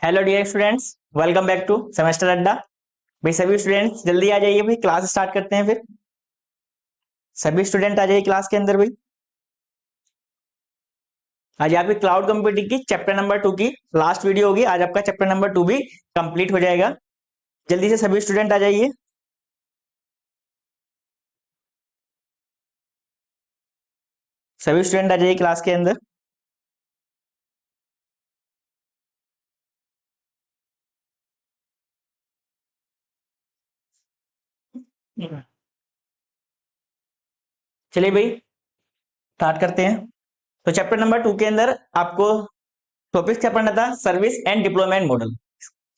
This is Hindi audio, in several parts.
Hello dear students, welcome back to semester Adda. भाई सभी स्टूडेंट्स जल्दी आ जाइए, भाई क्लास स्टार्ट करते हैं। फिर सभी स्टूडेंट आ जाइए क्लास के अंदर। भाई आज आपकी क्लाउड कंप्यूटिंग की चैप्टर नंबर 2 की लास्ट वीडियो होगी। आज आपका चैप्टर नंबर 2 भी कंप्लीट हो जाएगा। जल्दी से सभी स्टूडेंट आ जाइए। सभी स्टूडेंट आ जाइए क्लास के अंदर। चलिए भाई स्टार्ट करते हैं। तो चैप्टर नंबर 2 के अंदर आपको टॉपिक क्या पढ़ना था? Service and deployment model.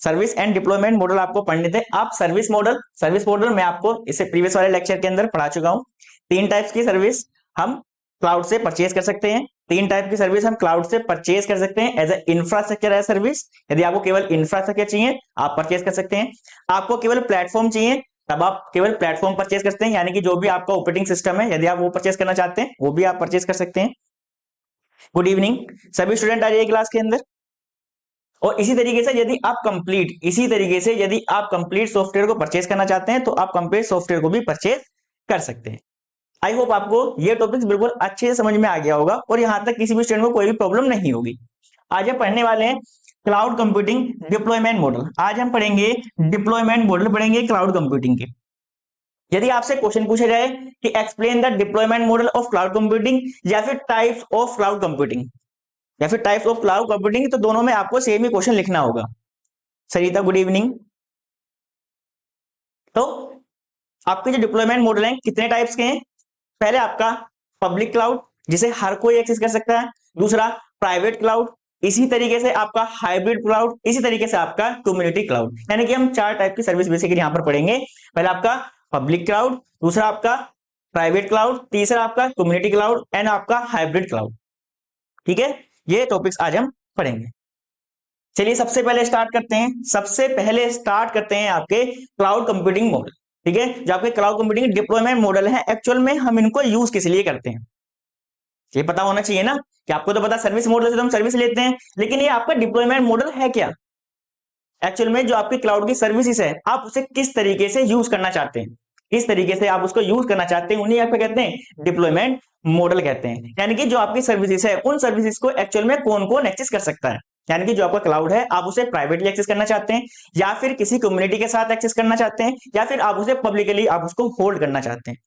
Service and deployment model आपको पढ़ने थे। आप सर्विस मॉडल मैं आपको इसे प्रीवियस वाले लेक्चर के अंदर पढ़ा चुका हूं। तीन टाइप्स की सर्विस हम क्लाउड से परचेज कर सकते हैं। तीन टाइप की सर्विस हम क्लाउड से परचेज कर सकते हैं as a infrastructure as service. यदि आपको केवल इंफ्रास्ट्रक्चर चाहिए आप परचेज कर सकते हैं। आपको केवल प्लेटफॉर्म चाहिए तब आप केवल प्लेटफॉर्म परचेज कर सकते हैं, यानी कि जो भी आपका ऑपरेटिंग सिस्टम है यदि आप वो परचेज करना चाहते हैं वो भी आप परचेज कर सकते हैं। गुड इवनिंग, सभी स्टूडेंट आ जाइए क्लास के अंदर। और इसी तरीके से यदि आप कंप्लीट सॉफ्टवेयर को परचेज करना चाहते हैं तो आप कंप्लीट सॉफ्टवेयर को भी परचेज कर सकते हैं। आई होप आपको ये टॉपिक्स बिल्कुल अच्छे से समझ में आ गया होगा और यहां तक किसी भी स्टूडेंट को कोई भी प्रॉब्लम नहीं होगी। आज हम पढ़ने वाले हैं क्लाउड कंप्यूटिंग डिप्लॉयमेंट मॉडल। आज हम पढ़ेंगे डिप्लॉयमेंट मॉडल, पढ़ेंगे क्लाउड कंप्यूटिंग के। यदि आपसे क्वेश्चन पूछा जाए कि explain the deployment model of cloud computing या फिर टाइप्स ऑफ क्लाउड कंप्यूटिंग या फिर टाइप्स ऑफ क्लाउड कंप्यूटिंग, तो दोनों में आपको सेम ही क्वेश्चन लिखना होगा। सरिता गुड इवनिंग। तो आपके जो डिप्लॉयमेंट मॉडल हैं कितने टाइप्स के हैं? पहले आपका पब्लिक क्लाउड जिसे हर कोई एक्सेस कर सकता है। दूसरा प्राइवेट क्लाउड, इसी तरीके से आपका हाइब्रिड क्लाउड, इसी तरीके से आपका कम्युनिटी क्लाउड। यानी कि हम चार टाइप की सर्विस बेसिकली यहां पर पढ़ेंगे। पहले आपका पब्लिक क्लाउड, दूसरा आपका प्राइवेट क्लाउड, तीसरा आपका कम्युनिटी क्लाउड एंड आपका हाइब्रिड क्लाउड। ठीक है, ये टॉपिक्स आज हम पढ़ेंगे। चलिए सबसे पहले स्टार्ट करते हैं आपके क्लाउड कंप्यूटिंग मॉडल। ठीक है, जो आपके क्लाउड कंप्यूटिंग डिप्लॉयमेंट मॉडल है एक्चुअल में हम इनको यूज किस लिए करते हैं ये पता होना चाहिए ना। कि आपको तो पता सर्विस मॉडल से तो हम सर्विस लेते हैं, लेकिन ये आपका डिप्लॉयमेंट मॉडल है क्या? एक्चुअल में जो आपकी क्लाउड की सर्विसेज है आप उसे किस तरीके से यूज करना चाहते हैं, किस तरीके से आप उसको यूज करना चाहते हैं, उन्हीं आप कहते हैं डिप्लॉयमेंट मॉडल कहते हैं। यानी कि जो आपकी सर्विसेज है उन सर्विसेज को एक्चुअल में कौन कौन एक्सेस कर सकता है। यानी कि जो आपका क्लाउड है आप उसे प्राइवेटली एक्सेस करना चाहते हैं या फिर किसी कम्युनिटी के साथ एक्सेस करना चाहते हैं या फिर आप उसे पब्लिकली आप उसको होल्ड करना चाहते हैं।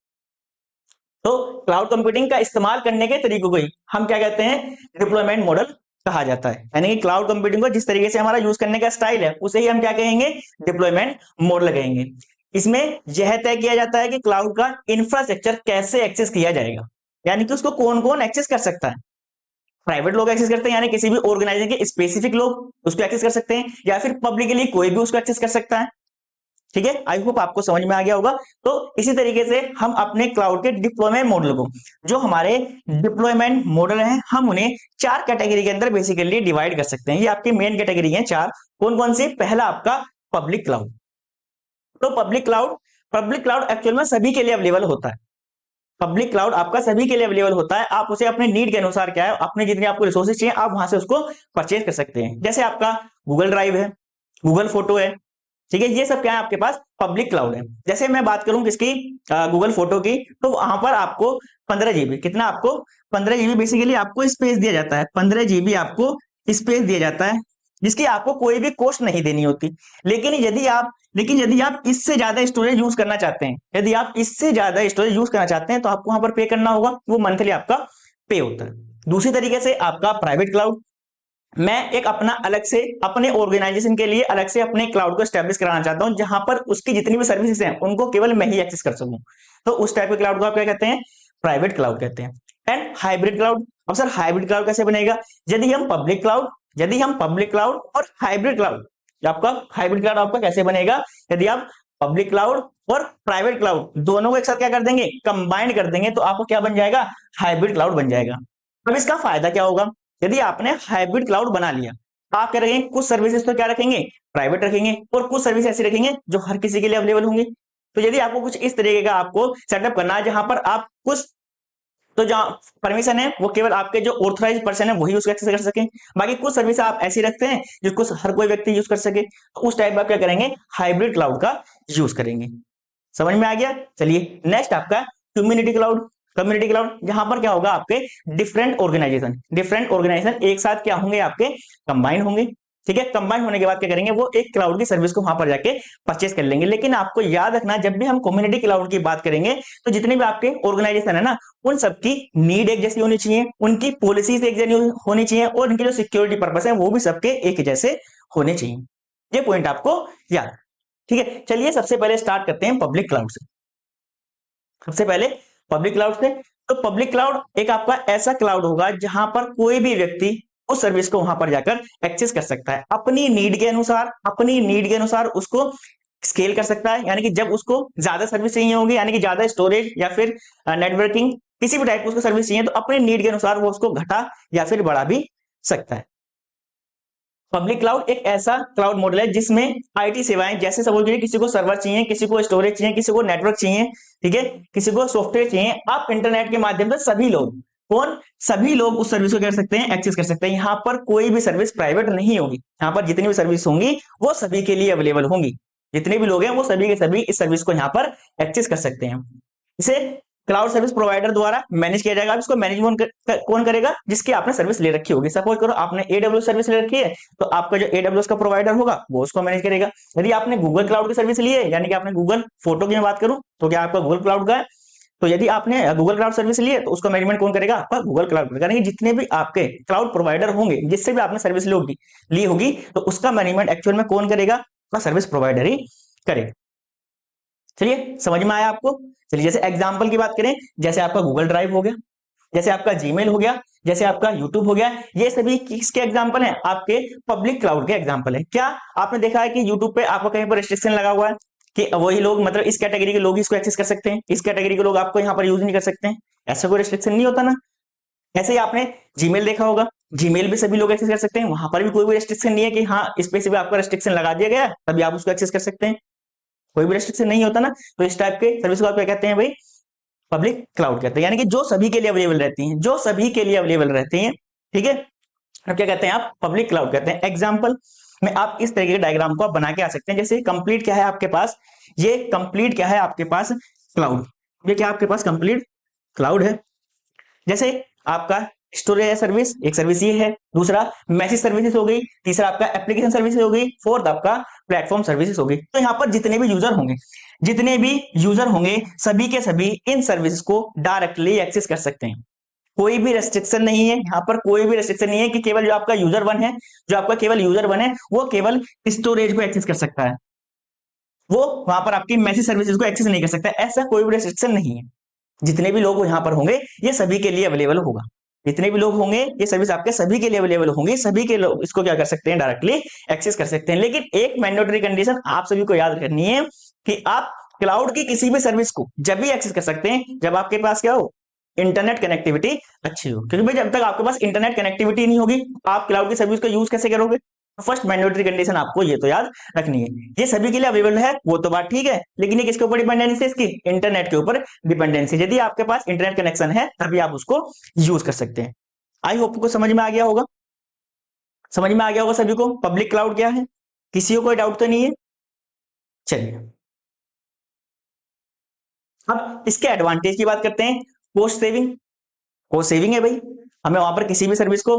तो क्लाउड कंप्यूटिंग का इस्तेमाल करने के तरीकों को ही हम क्या कहते हैं? डिप्लॉयमेंट मॉडल कहा जाता है। यानी कि क्लाउड कंप्यूटिंग को जिस तरीके से हमारा यूज करने का स्टाइल है उसे ही हम क्या कहेंगे? डिप्लॉयमेंट मॉडल कहेंगे। इसमें यह तय किया जाता है कि क्लाउड का इंफ्रास्ट्रक्चर कैसे एक्सेस किया जाएगा, यानी कि उसको कौन कौन एक्सेस कर सकता है। प्राइवेट लोग एक्सेस करते हैं, यानी किसी भी ऑर्गेनाइजेशन के स्पेसिफिक लोग उसको एक्सेस कर सकते हैं, या फिर पब्लिकली कोई भी उसको एक्सेस कर सकता है। ठीक है, आई होप आपको समझ में आ गया होगा। तो इसी तरीके से हम अपने क्लाउड के डिप्लॉयमेंट मॉडल को, जो हमारे डिप्लॉयमेंट मॉडल हैं, हम उन्हें चार कैटेगरी के अंदर बेसिकली डिवाइड कर सकते हैं। ये आपकी मेन कैटेगरी है चार। कौन कौन सी? पहला आपका पब्लिक क्लाउड। तो पब्लिक क्लाउड एक्चुअल में सभी के लिए अवेलेबल होता है। पब्लिक क्लाउड आपका सभी के लिए अवेलेबल होता है। आप उसे अपने नीड के अनुसार क्या है, अपने जितने आपको रिसोर्सेज चाहिए आप वहां से उसको परचेज कर सकते हैं। जैसे आपका गूगल ड्राइव है, गूगल फोटो है, ठीक है, ये सब क्या है आपके पास पब्लिक क्लाउड है। जैसे मैं बात करूं किसकी, गूगल फोटो की, तो वहां पर आपको 15 GB, कितना आपको 15 GB बेसिकली आपको स्पेस दिया जाता है। 15 GB आपको स्पेस दिया जाता है जिसकी आपको कोई भी कॉस्ट नहीं देनी होती। लेकिन यदि आप इससे ज्यादा स्टोरेज यूज करना चाहते हैं, यदि आप इससे ज्यादा स्टोरेज यूज करना चाहते हैं तो आपको वहां पर पे करना होगा, वो मंथली आपका पे होता है। दूसरी तरीके से आपका प्राइवेट क्लाउड, मैं एक अपना अलग से अपने ऑर्गेनाइजेशन के लिए अलग से अपने क्लाउड को एस्टेब्लिश कराना चाहता हूं जहां पर उसकी जितनी भी सर्विसेज हैं उनको केवल मैं ही एक्सेस कर सकूं, तो उस टाइप के क्लाउड को आप क्या कहते हैं? प्राइवेट क्लाउड कहते हैं। एंड हाइब्रिड क्लाउड, अब सर हाइब्रिड क्लाउड कैसे बनेगा? यदि हम पब्लिक क्लाउड और हाइब्रिड क्लाउड, आपका हाइब्रिड क्लाउड आपका कैसे बनेगा? यदि आप पब्लिक क्लाउड और प्राइवेट क्लाउड दोनों को एक साथ क्या कर देंगे? कंबाइन कर देंगे, तो आपको क्या बन जाएगा? हाइब्रिड क्लाउड बन जाएगा। अब इसका फायदा क्या होगा? यदि आपने हाइब्रिड क्लाउड बना लिया, आप क्या रखेंगे? कुछ सर्विसेज तो क्या रखेंगे? प्राइवेट रखेंगे, और कुछ सर्विस ऐसी रखेंगे जो हर किसी के लिए अवेलेबल होंगी। तो यदि आपको कुछ इस तरीके का आपको सेटअप करना है जहां पर आप कुछ तो जहाँ परमिशन है वो केवल आपके जो ऑथराइज पर्सन है वही उसको एक्सेस कर सके। बाकी कुछ सर्विस आप ऐसी रखते हैं जिसको हर कोई व्यक्ति यूज कर सके, तो उस टाइप का क्या करेंगे, हाइब्रिड क्लाउड का यूज करेंगे। समझ में आ गया। चलिए नेक्स्ट आपका कम्युनिटी क्लाउड। कम्युनिटी क्लाउड जहां पर क्या होगा, आपके डिफरेंट ऑर्गेनाइजेशन एक साथ क्या होंगे, आपके कंबाइन होंगे। ठीक है, कंबाइन होने के बाद क्या करेंगे, वो एक क्लाउड की सर्विस को वहां पर जाके परचेस कर लेंगे। लेकिन आपको याद रखना, जब भी हम कम्युनिटी क्लाउड की बात करेंगे तो जितने भी आपके ऑर्गेनाइजेशन है ना, उन सबकी नीड एक जैसी होनी चाहिए, उनकी पॉलिसीज एक जैसी होनी चाहिए, और उनके जो सिक्योरिटी पर्पस है वो भी सबके एक जैसे होने चाहिए। ये पॉइंट आपको याद। ठीक है, चलिए सबसे पहले स्टार्ट करते हैं पब्लिक क्लाउड से। सबसे पहले पब्लिक क्लाउड से, तो पब्लिक क्लाउड एक आपका ऐसा क्लाउड होगा जहां पर कोई भी व्यक्ति उस सर्विस को वहां पर जाकर एक्सेस कर सकता है, अपनी नीड के अनुसार, अपनी नीड के अनुसार उसको स्केल कर सकता है। यानी कि जब उसको ज्यादा सर्विस चाहिए होगी, यानी कि ज्यादा स्टोरेज या फिर नेटवर्किंग किसी भी टाइप की उसको सर्विस चाहिए, तो अपने नीड के अनुसार वो उसको घटा या फिर बढ़ा भी सकता है। पब्लिक क्लाउड एक ऐसा क्लाउड मॉडल है जिसमें आईटी सेवाएं, जैसे सपोज करिए किसी को सर्वर चाहिए, किसी को स्टोरेज चाहिए, किसी को नेटवर्क चाहिए, ठीक है, किसी को सॉफ्टवेयर चाहिए, आप इंटरनेट के माध्यम से सभी लोग, कौन, सभी लोग उस सर्विस को कर सकते हैं, एक्सेस कर सकते हैं। यहाँ पर कोई भी सर्विस प्राइवेट नहीं होगी, यहाँ पर जितनी भी सर्विस होंगी वो सभी के लिए अवेलेबल होंगी। जितने भी लोग हैं वो सभी के सभी इस सर्विस को यहाँ पर एक्सेस कर सकते हैं। इसे क्लाउड सर्विस प्रोवाइडर द्वारा मैनेज किया जाएगा। अब इसको मैनेज कौन करेगा, जिसकी आपने सर्विस ले रखी होगी। सपोज करो आपने AWS सर्विस ले रखी है, तो आपका जो AWS का प्रोवाइडर होगा वो उसको मैनेज करेगा। यदि आपने गूगल क्लाउड की सर्विस ली है, यानी कि आपने गूगल फोटो की मैं बात करूं तो क्या आपका गूगल क्लाउड का है, तो यदि आपने गूगल क्लाउड सर्विस ली है तो उसका मैनेजमेंट कौन करेगा, आपका गूगल क्लाउड करेगा। यानी कि जितने भी आपके क्लाउड प्रोवाइडर होंगे, जिससे भी आपने सर्विस ली होगी, तो उसका मैनेजमेंट एक्चुअल में कौन करेगा, आपका सर्विस प्रोवाइडर ही करेगा। चलिए समझ में आया आपको। चलिए जैसे एग्जांपल की बात करें, जैसे आपका गूगल ड्राइव हो गया, जैसे आपका जीमेल हो गया, जैसे आपका यूट्यूब हो गया, ये सभी किसके एग्जांपल हैं, आपके पब्लिक क्लाउड के एग्जांपल है। क्या आपने देखा है कि यूट्यूब पे आपको कहीं पर रिस्ट्रिक्शन लगा हुआ है कि वही लोग, मतलब इस कैटेगरी के लोग इसको एक्सेस कर सकते हैं, इस कैटेगरी के लोग आपको यहाँ पर यूज नहीं कर सकते हैं, ऐसा कोई रिस्ट्रिक्शन नहीं होता ना। ऐसे ही आपने जीमेल देखा होगा, जीमेल भी सभी लोग एक्सेस कर सकते हैं, वहां पर भी कोई भी रिस्ट्रिक्शन नहीं है कि हाँ इस पे सिर्फ आपका रिस्ट्रिक्शन लगा दिया गया तभी आप उसको एक्सेस कर सकते हैं, कोई भी रेस्ट्रिक्शन नहीं होता ना। तो इस टाइप के सर्विस को आप क्या कहते हैं भाई, पब्लिक क्लाउड कहते हैं, यानी कि जो सभी के लिए अवेलेबल रहती हैं, जो सभी के लिए अवेलेबल रहती हैं। ठीक है, अब क्या कहते हैं, आप पब्लिक क्लाउड कहते हैं। एग्जांपल में आप इस तरीके के डायग्राम को आप बना के आ सकते हैं। जैसे कंप्लीट क्या है आपके पास, ये कंप्लीट क्या है आपके पास, क्लाउड, ये क्या आपके पास कंप्लीट क्लाउड है। जैसे आपका स्टोरेज सर्विस, एक सर्विस ये है, दूसरा मैसेज सर्विसेज हो गई, तीसरा आपका एप्लीकेशन सर्विसेज हो गई, फोर्थ आपका प्लेटफॉर्म सर्विसेज हो गई। तो यहाँ पर जितने भी यूजर होंगे, जितने भी यूजर होंगे सभी के सभी इन सर्विसेज को डायरेक्टली एक्सेस कर सकते हैं। कोई भी रेस्ट्रिक्शन नहीं है, यहाँ पर कोई भी रेस्ट्रिक्शन नहीं है कि केवल जो आपका यूजर वन है, जो आपका केवल यूजर वन है वो केवल स्टोरेज को एक्सेस कर सकता है, वो वहां पर आपकी मैसेज सर्विसेज को एक्सेस नहीं कर सकता। ऐसा कोई भी रेस्ट्रिक्शन नहीं है। जितने भी लोग यहाँ पर होंगे ये सभी के लिए अवेलेबल होगा, जितने भी लोग होंगे ये सर्विस आपके सभी के लिए अवेलेबल होंगी, सभी के लोग इसको क्या कर सकते हैं, डायरेक्टली एक्सेस कर सकते हैं। लेकिन एक मैंडेटरी कंडीशन आप सभी को याद करनी है कि आप क्लाउड की किसी भी सर्विस को जब भी एक्सेस कर सकते हैं जब आपके पास क्या हो, इंटरनेट कनेक्टिविटी अच्छी हो। क्योंकि भाई जब तक आपके पास इंटरनेट कनेक्टिविटी नहीं होगी आप क्लाउड की सर्विस को यूज कैसे करोगे। फर्स्ट मैंडेटरी कंडीशन आपको ये तो याद रखनी है। ये सभी के लिए अवेलेबल है वो तो बात ठीक है, लेकिन ये किसके ऊपर डिपेंडेंसी है, इसकी इंटरनेट के ऊपर डिपेंडेंसी। यदि आपके पास इंटरनेट कनेक्शन है तभी आप उसको यूज कर सकते हैं। आई होप को समझ में आ गया होगा, समझ में आ गया होगा सभी को पब्लिक क्लाउड क्या है, किसी को कोई डाउट तो नहीं है। चलिए अब इसके एडवांटेज की बात करते हैं। कॉस्ट सेविंग, कॉस्ट सेविंग है भाई, हमें वहां पर किसी भी सर्विस को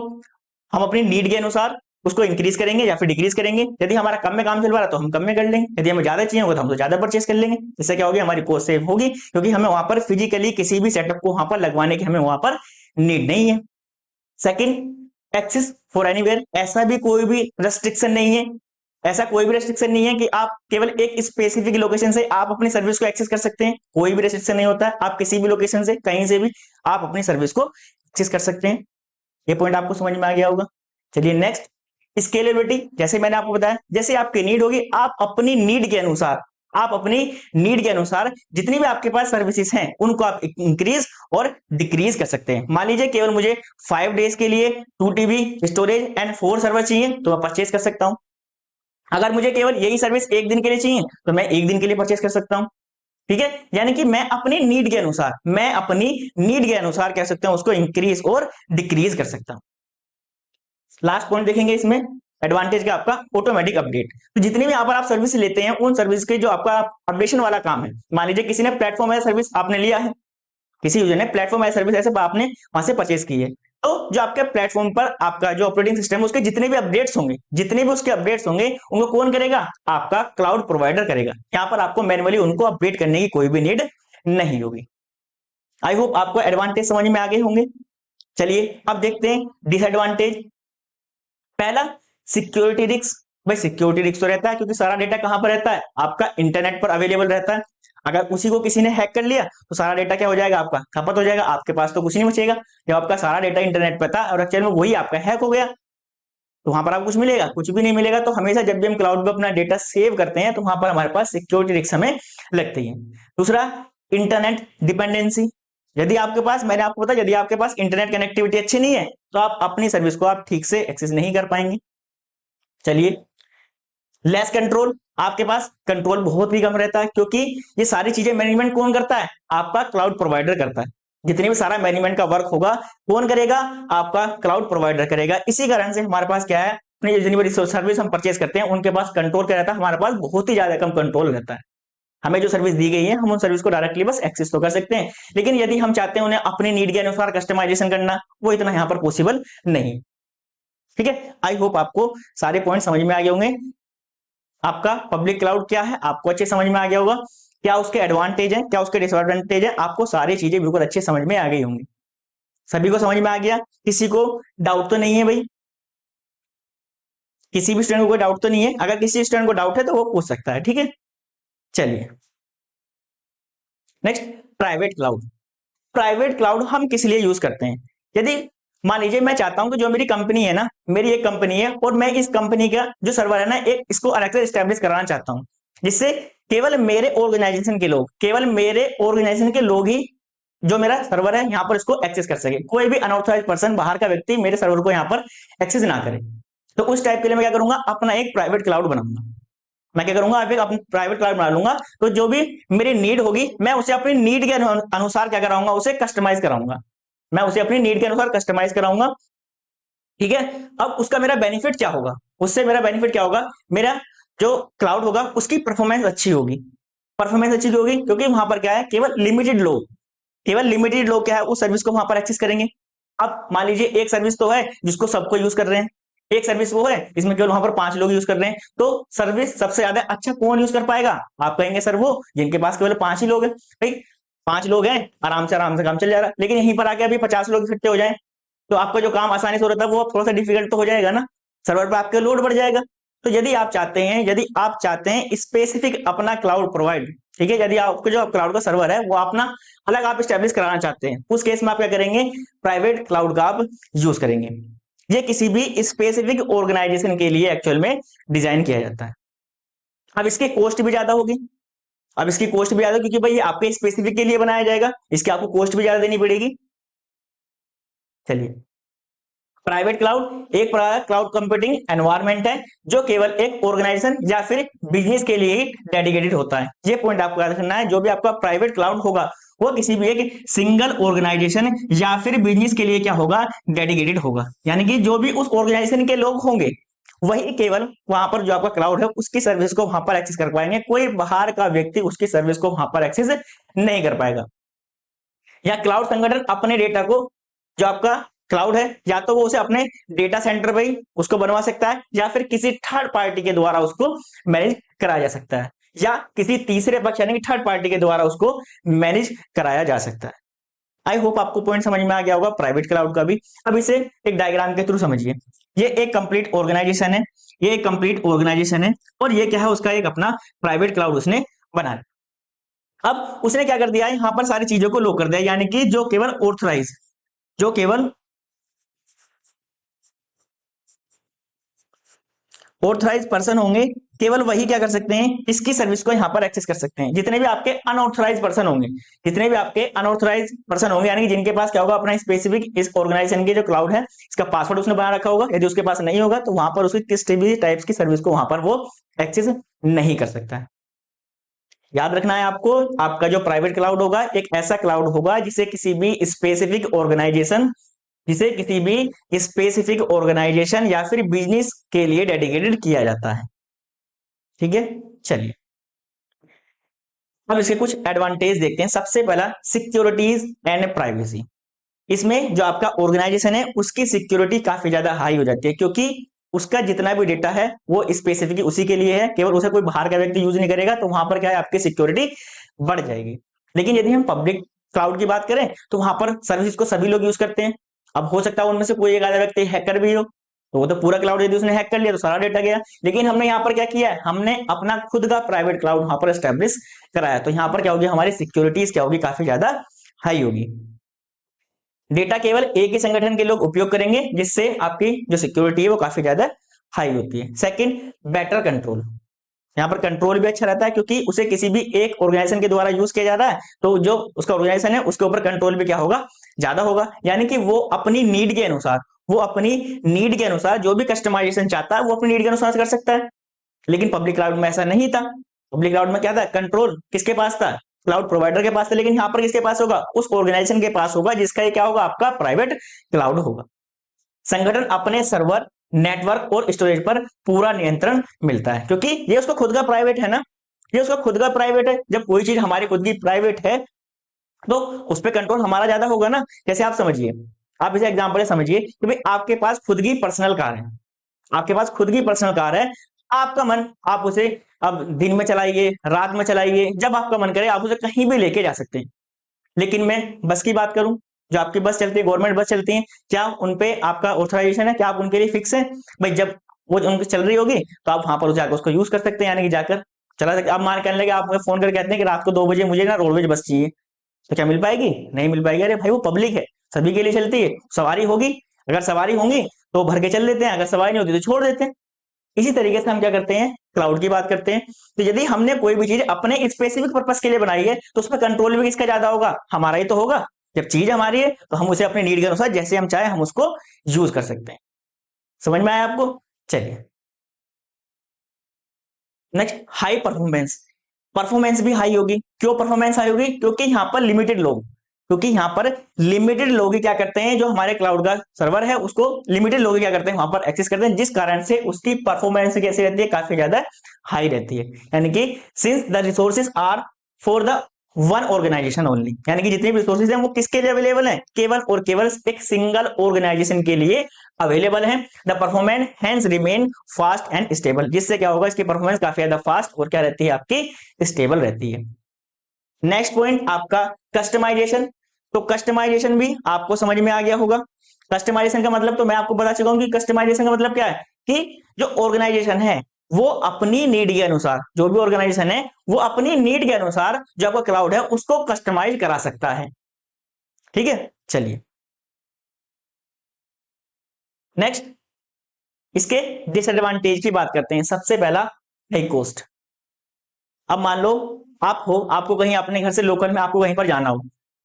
हम अपनी नीड के अनुसार उसको इंक्रीज करेंगे या फिर डिक्रीज करेंगे। यदि हमारा कम में काम चल रहा है तो हम कम में कर लेंगे, यदि हमें ज्यादा चाहिए होगा तो हम तो ज्यादा परचेस कर लेंगे। इससे क्या होगी, हमारी कॉस्ट सेव होगी, क्योंकि हमें वहां पर फिजिकली किसी भी सेटअप को वहां पर लगवाने की हमें वहां पर नीड नहीं है। सेकंड, एक्सेस फॉर एनीवेयर, ऐसा भी कोई भी रेस्ट्रिक्शन नहीं है, ऐसा कोई भी रेस्ट्रिक्शन नहीं है कि आप केवल एक स्पेसिफिक लोकेशन से आप अपनी सर्विस को एक्सेस कर सकते हैं, कोई भी रेस्ट्रिक्शन नहीं होता है। आप किसी भी लोकेशन से कहीं से भी आप अपनी सर्विस को एक्सेस कर सकते हैं। ये पॉइंट आपको समझ में आ गया होगा। चलिए नेक्स्ट, स्केलेबिलिटी, जैसे मैंने आपको बताया जैसे आपकी नीड होगी आप अपनी नीड के अनुसार, आप अपनी नीड के अनुसार जितनी भी आपके पास सर्विसेज हैं उनको आप इंक्रीज और डिक्रीज कर सकते हैं। मान लीजिए केवल मुझे 5 डेज के लिए 2 TB स्टोरेज एंड 4 सर्वर चाहिए तो मैं परचेज कर सकता हूं। अगर मुझे केवल यही सर्विस एक दिन के लिए चाहिए तो मैं एक दिन के लिए परचेस कर सकता हूं। ठीक है, यानी कि मैं अपनी नीड के अनुसार कह सकता हूं उसको इंक्रीज और डिक्रीज कर सकता हूं। लास्ट पॉइंट देखेंगे इसमें, एडवांटेज का आपका ऑटोमेटिक अपडेट। तो जितनी भी यहाँ पर आप सर्विस लेते हैं उन सर्विस के जो आपका अपडेशन वाला काम है, मान लीजिए किसी ने प्लेटफॉर्म एज सर्विस आपने लिया है, किसी यूजर ने प्लेटफॉर्म एज सर्विस ऐसे आपने वहां से परचेज की है, तो जो आपके प्लेटफॉर्म पर आपका जो ऑपरेटिंग सिस्टम है उसके जितने भी अपडेट्स होंगे, उनको कौन करेगा? आपका क्लाउड प्रोवाइडर करेगा। यहाँ पर आपको मैन्युअली उनको अपडेट करने की कोई भी नीड नहीं होगी। आई होप आपको एडवांटेज समझ में आ गए होंगे। चलिए अब देखते हैं डिसएडवांटेज। पहला, सिक्योरिटी रिस्क। भाई सिक्योरिटी रिस्क तो रहता है क्योंकि सारा डेटा कहां पर रहता है? आपका इंटरनेट पर अवेलेबल रहता है। अगर उसी को किसी ने हैक कर लिया तो सारा डेटा क्या हो जाएगा? आपका खपत हो जाएगा, आपके पास तो कुछ नहीं बचेगा। जब आपका सारा डेटा इंटरनेट पर था और एक्चुअल में वही आपका हैक हो गया तो वहां पर आपको कुछ मिलेगा? कुछ भी नहीं मिलेगा। तो हमेशा जब भी हम क्लाउड पे अपना डेटा सेव करते हैं तो वहां पर हमारे पास सिक्योरिटी रिस्क हमें लगती है। दूसरा, इंटरनेट डिपेंडेंसी। यदि आपके पास, मैंने आपको बताया, यदि आपके पास इंटरनेट कनेक्टिविटी अच्छी नहीं है तो आप अपनी सर्विस को आप ठीक से एक्सेस नहीं कर पाएंगे। चलिए, लेस कंट्रोल। आपके पास कंट्रोल बहुत ही कम रहता है क्योंकि ये सारी चीजें मैनेजमेंट कौन करता है? आपका क्लाउड प्रोवाइडर करता है। जितनी भी सारा मैनेजमेंट का वर्क होगा कौन करेगा? आपका क्लाउड प्रोवाइडर करेगा। इसी कारण से हमारे पास क्या है, अपनी जितनी भी सर्विस हम परचेज करते हैं उनके पास कंट्रोल क्या रहता है? हमारे पास बहुत ही ज्यादा कम कंट्रोल रहता है। हमें जो सर्विस दी गई है हम उन सर्विस को डायरेक्टली बस एक्सेस तो कर सकते हैं, लेकिन यदि हम चाहते हैं उन्हें अपनी नीड के अनुसार कस्टमाइजेशन करना, वो इतना यहाँ पर पॉसिबल नहीं। ठीक है, आई होप आपको सारे पॉइंट समझ में आ गए होंगे। आपका पब्लिक क्लाउड क्या है आपको अच्छे समझ में आ गया होगा, क्या उसके एडवांटेज है, क्या उसके डिसएडवांटेज है, आपको सारी चीजें बिल्कुल अच्छे समझ में आ गई होंगी। सभी को समझ में आ गया? किसी को डाउट तो नहीं है भाई? किसी भी स्टूडेंट को कोई डाउट तो नहीं है? अगर किसी स्टूडेंट को डाउट है तो वो पूछ सकता है। ठीक है, चलिए next, private cloud. Private cloud हम किस लिए यूज करते हैं? यदि मान लीजिए मैं चाहता हूं कि जो मेरी कंपनी है ना, मेरी एक कंपनी है और मैं इस कंपनी का जो सर्वर है ना, एक इसको अलग से स्टैब्लिश कराना चाहता हूं, जिससे केवल मेरे ऑर्गेनाइजेशन के लोग ही जो मेरा सर्वर है यहाँ पर इसको एक्सेस कर सके। कोई भी अनऑथराइज पर्सन, बाहर का व्यक्ति मेरे सर्वर को यहाँ पर एक्सेस ना करे। तो उस टाइप के लिए मैं क्या करूंगा? अपना एक प्राइवेट क्लाउड बनाऊंगा। मैं क्या करूंगा? अपना प्राइवेट क्लाउड बना लूंगा। तो जो भी मेरी नीड होगी मैं उसे अपनी नीड के अनुसार क्या कराऊंगा? उसे कस्टमाइज कराऊंगा। मैं उसे अपनी नीड के अनुसार कस्टमाइज कराऊंगा। ठीक है, अब उसका मेरा बेनिफिट क्या होगा? उससे मेरा बेनिफिट क्या होगा? मेरा जो क्लाउड होगा उसकी परफॉर्मेंस अच्छी होगी। परफॉर्मेंस अच्छी होगी क्योंकि वहां पर क्या है, केवल लिमिटेड लोग क्या है उस सर्विस को वहां पर एक्सेस करेंगे। अब मान लीजिए एक सर्विस तो है जिसको सबको यूज कर रहे हैं, एक सर्विस वो है जिसमें केवल वहां पर 5 लोग यूज कर रहे हैं। तो सर्विस सबसे ज्यादा अच्छा कौन यूज कर पाएगा? आप कहेंगे सर वो जिनके पास केवल 5 ही लोग हैं। भाई 5 लोग हैं, आराम से काम चल जा रहा है, लेकिन यहीं पर आके अभी 50 लोग इकट्ठे हो जाए तो आपका जो काम आसानी से हो रहा था वो थोड़ा सा डिफिकल्ट तो हो जाएगा ना, सर्वर पर आपके लोड बढ़ जाएगा। तो यदि आप चाहते हैं स्पेसिफिक अपना क्लाउड प्रोवाइड, ठीक है, यदि आपको जो क्लाउड का सर्वर है वो अपना अलग आप स्टैब्लिश कराना चाहते हैं, उस केस में आप क्या करेंगे? प्राइवेट क्लाउड का आप यूज करेंगे। ये किसी भी स्पेसिफिक ऑर्गेनाइजेशन के लिए एक्चुअल में डिजाइन किया जाता है। अब इसकी कॉस्ट भी ज्यादा होगी, क्योंकि भाई ये आपके स्पेसिफिक के लिए बनाया जाएगा, इसकी आपको कॉस्ट भी ज्यादा देनी पड़ेगी। चलिए, प्राइवेट क्लाउड एक क्लाउड कंप्यूटिंग एनवायरनमेंट है जो केवल एक ऑर्गेनाइजेशन या फिर बिजनेस के लिए ही डेडिकेटेड होता है। ये पॉइंट आपको याद रखना है। जो भी आपका प्राइवेट क्लाउड होगा वो किसी भी एक सिंगल ऑर्गेनाइजेशन या फिर बिजनेस के लिए क्या होगा? डेडिकेटेड होगा। यानी कि जो भी उस ऑर्गेनाइजेशन के लोग होंगे वही केवल वहां पर जो आपका क्लाउड है उसकी सर्विस को वहां पर एक्सेस कर पाएंगे। कोई बाहर का व्यक्ति उसकी सर्विस को वहां पर एक्सेस नहीं कर पाएगा। या क्लाउड संगठन अपने डेटा को, जो आपका क्लाउड है, या तो वो उसे अपने डेटा सेंटर पे ही उसको बनवा सकता है या फिर किसी थर्ड पार्टी के द्वारा उसको मैनेज कराया जा सकता है, या किसी तीसरे पक्ष यानी कि थर्ड पार्टी के द्वारा उसको मैनेज कराया जा सकता है। आई होप आपको पॉइंट समझ में आ गया होगा प्राइवेट क्लाउड का भी। अब इसे एक डायग्राम के थ्रू समझिए। ये एक कंप्लीट ऑर्गेनाइजेशन है, और ये क्या है? उसका एक अपना प्राइवेट क्लाउड उसने बनाया। अब उसने क्या कर दिया है? यहाँ पर सारी चीजों को लो कर दिया, यानी कि जो केवल ऑथराइज पर्सन होंगे, केवल वही क्या कर सकते हैं? इसकी सर्विस को यहाँ पर एक्सेस कर सकते हैं। जितने भी आपके अनऑथराइज पर्सन होंगे, यानी कि जिनके पास क्या होगा? अपना स्पेसिफिक इस ऑर्गेनाइजेशन के जो क्लाउड है इसका पासवर्ड उसने बना रखा होगा, यदि उसके पास नहीं होगा तो वहां पर उसकी किसी भी टाइप्स की सर्विस को वहां पर वो एक्सेस नहीं कर सकता है। याद रखना है आपको, आपका जो प्राइवेट क्लाउड होगा एक ऐसा क्लाउड होगा जिसे किसी भी स्पेसिफिक ऑर्गेनाइजेशन या फिर बिजनेस के लिए डेडिकेटेड किया जाता है। ठीक है, चलिए अब इसके कुछ एडवांटेज देखते हैं। सबसे पहला सिक्योरिटीज एंड प्राइवेसी। इसमें जो आपका ऑर्गेनाइजेशन है उसकी सिक्योरिटी काफी ज्यादा हाई हो जाती है, क्योंकि उसका जितना भी डेटा है वो स्पेसिफिक उसी के लिए है, केवल उसे कोई बाहर का व्यक्ति यूज नहीं करेगा, तो वहां पर क्या है आपकी सिक्योरिटी बढ़ जाएगी। लेकिन यदि हम पब्लिक क्लाउड की बात करें तो वहां पर सर्विस को सभी लोग यूज करते हैं। अब हो सकता है उनमें से कोई एक आधा व्यक्ति हैकर भी हो, तो वो तो पूरा क्लाउड यदि उसने हैक कर लिया तो सारा डेटा गया। लेकिन हमने यहाँ पर क्या किया है, हमने अपना खुद का प्राइवेट क्लाउड वहां पर एस्टेब्लिश कराया, तो यहाँ पर क्या होगी, हमारी सिक्योरिटीज क्या होगी, काफी ज्यादा हाई होगी। डेटा केवल एक ही संगठन के लोग उपयोग करेंगे, जिससे आपकी जो सिक्योरिटी है वो काफी ज्यादा हाई होती है। Second, better control. यहाँ पर कंट्रोल भी अच्छा रहता है, क्योंकि उसे किसी भी एक ऑर्गेनाइजेशन के द्वारा यूज किया जाता है, तो जो उसका ऑर्गेनाइजेशन है उसके ऊपर कंट्रोल भी क्या होगा, ज्यादा होगा। यानी कि वो अपनी नीड के अनुसार जो भी कस्टमाइजेशन चाहता है वो अपनी नीड के अनुसार कर सकता है। लेकिन पब्लिक क्लाउड में ऐसा नहीं था। पब्लिक क्लाउड में क्या था, कंट्रोल किसके पास था, क्लाउड प्रोवाइडर के पास था। लेकिन यहाँ पर किसके पास होगा, उस ऑर्गेनाइजेशन के पास होगा जिसका ये क्या होगा, आपका प्राइवेट क्लाउड होगा। संगठन अपने सर्वर, नेटवर्क और स्टोरेज पर पूरा नियंत्रण मिलता है, क्योंकि ये उसका खुद का प्राइवेट है ना, ये उसका खुद का प्राइवेट है। जब कोई चीज हमारी खुद की प्राइवेट है तो उस पर कंट्रोल हमारा ज्यादा होगा ना। जैसे आप समझिए, आप इसे एग्जांपल समझिए कि भाई आपके पास खुद की पर्सनल कार है, आपके पास खुद की पर्सनल कार है, आपका मन, आप उसे अब दिन में चलाइए, रात में चलाइए, जब आपका मन करे आप उसे कहीं भी लेके जा सकते हैं। लेकिन मैं बस की बात करूं, जो आपकी बस चलती है, गवर्नमेंट बस चलती है, क्या उनपे आपका ऑथराइजेशन है, क्या आप उनके लिए फिक्स है? भाई जब वो उनकी चल रही होगी तो आप वहां पर जाकर उसको यूज कर सकते हैं, यानी कि जाकर चला सकते। आप मान कहने लगे, आप फोन करके कहते हैं कि रात को 2 बजे मुझे ना रोडवेज बस चाहिए, तो क्या मिल पाएगी? नहीं मिल पाएगी। अरे भाई वो पब्लिक है, सभी के लिए चलती है, सवारी होगी, अगर सवारी होंगी तो भर के चल देते हैं, अगर सवारी नहीं होती तो छोड़ देते हैं। इसी तरीके से हम क्या करते हैं, क्लाउड की बात करते हैं। तो यदि हमने कोई भी चीज अपने स्पेसिफिक पर्पस के लिए बनाई है तो उसमें कंट्रोल भी किसका ज्यादा होगा, हमारा ही तो होगा। जब चीज हमारी है तो हम उसे अपने नीड के अनुसार जैसे हम चाहे हम उसको यूज कर सकते हैं। समझ में आया आपको? चलिए नेक्स्ट, हाई परफॉर्मेंस। परफॉर्मेंस भी हाई होगी। क्यों परफॉर्मेंस हाई होगी? क्योंकि यहाँ पर लिमिटेड लोग ही क्या करते हैं, जो हमारे क्लाउड का सर्वर है उसको लिमिटेड लोग ही क्या करते हैं, वहां पर एक्सेस करते हैं, जिस कारण से उसकी परफॉर्मेंस कैसी रहती है, काफी ज्यादा हाई रहती है। यानी कि since the resources are for the one organisation only, यानी कि जितने भी रिसोर्सेज हैं वो किसके लिए अवेलेबल है, केवल और केवल एक सिंगल ऑर्गेनाइजेशन के लिए अवेलेबल है। The performance hence remain fast and stable, जिससे क्या होगा, इसकी परफॉर्मेंस काफी ज्यादा फास्ट और क्या रहती है, आपकी स्टेबल रहती है। नेक्स्ट पॉइंट आपका कस्टमाइजेशन। तो कस्टमाइजेशन भी आपको समझ में आ गया होगा। कस्टमाइजेशन का मतलब तो मैं आपको बता चुका हूं कि कस्टमाइजेशन का मतलब क्या है, कि जो ऑर्गेनाइजेशन है वो अपनी नीड के अनुसार, जो भी ऑर्गेनाइजेशन है वो अपनी नीड के अनुसार जो आपका क्लाउड है उसको कस्टमाइज करा सकता है। ठीक है, चलिए नेक्स्ट इसके डिसएडवांटेज की बात करते हैं। सबसे पहला हाई कॉस्ट। अब मान लो आप हो, आपको कहीं अपने घर से लोकल में आपको कहीं पर जाना हो,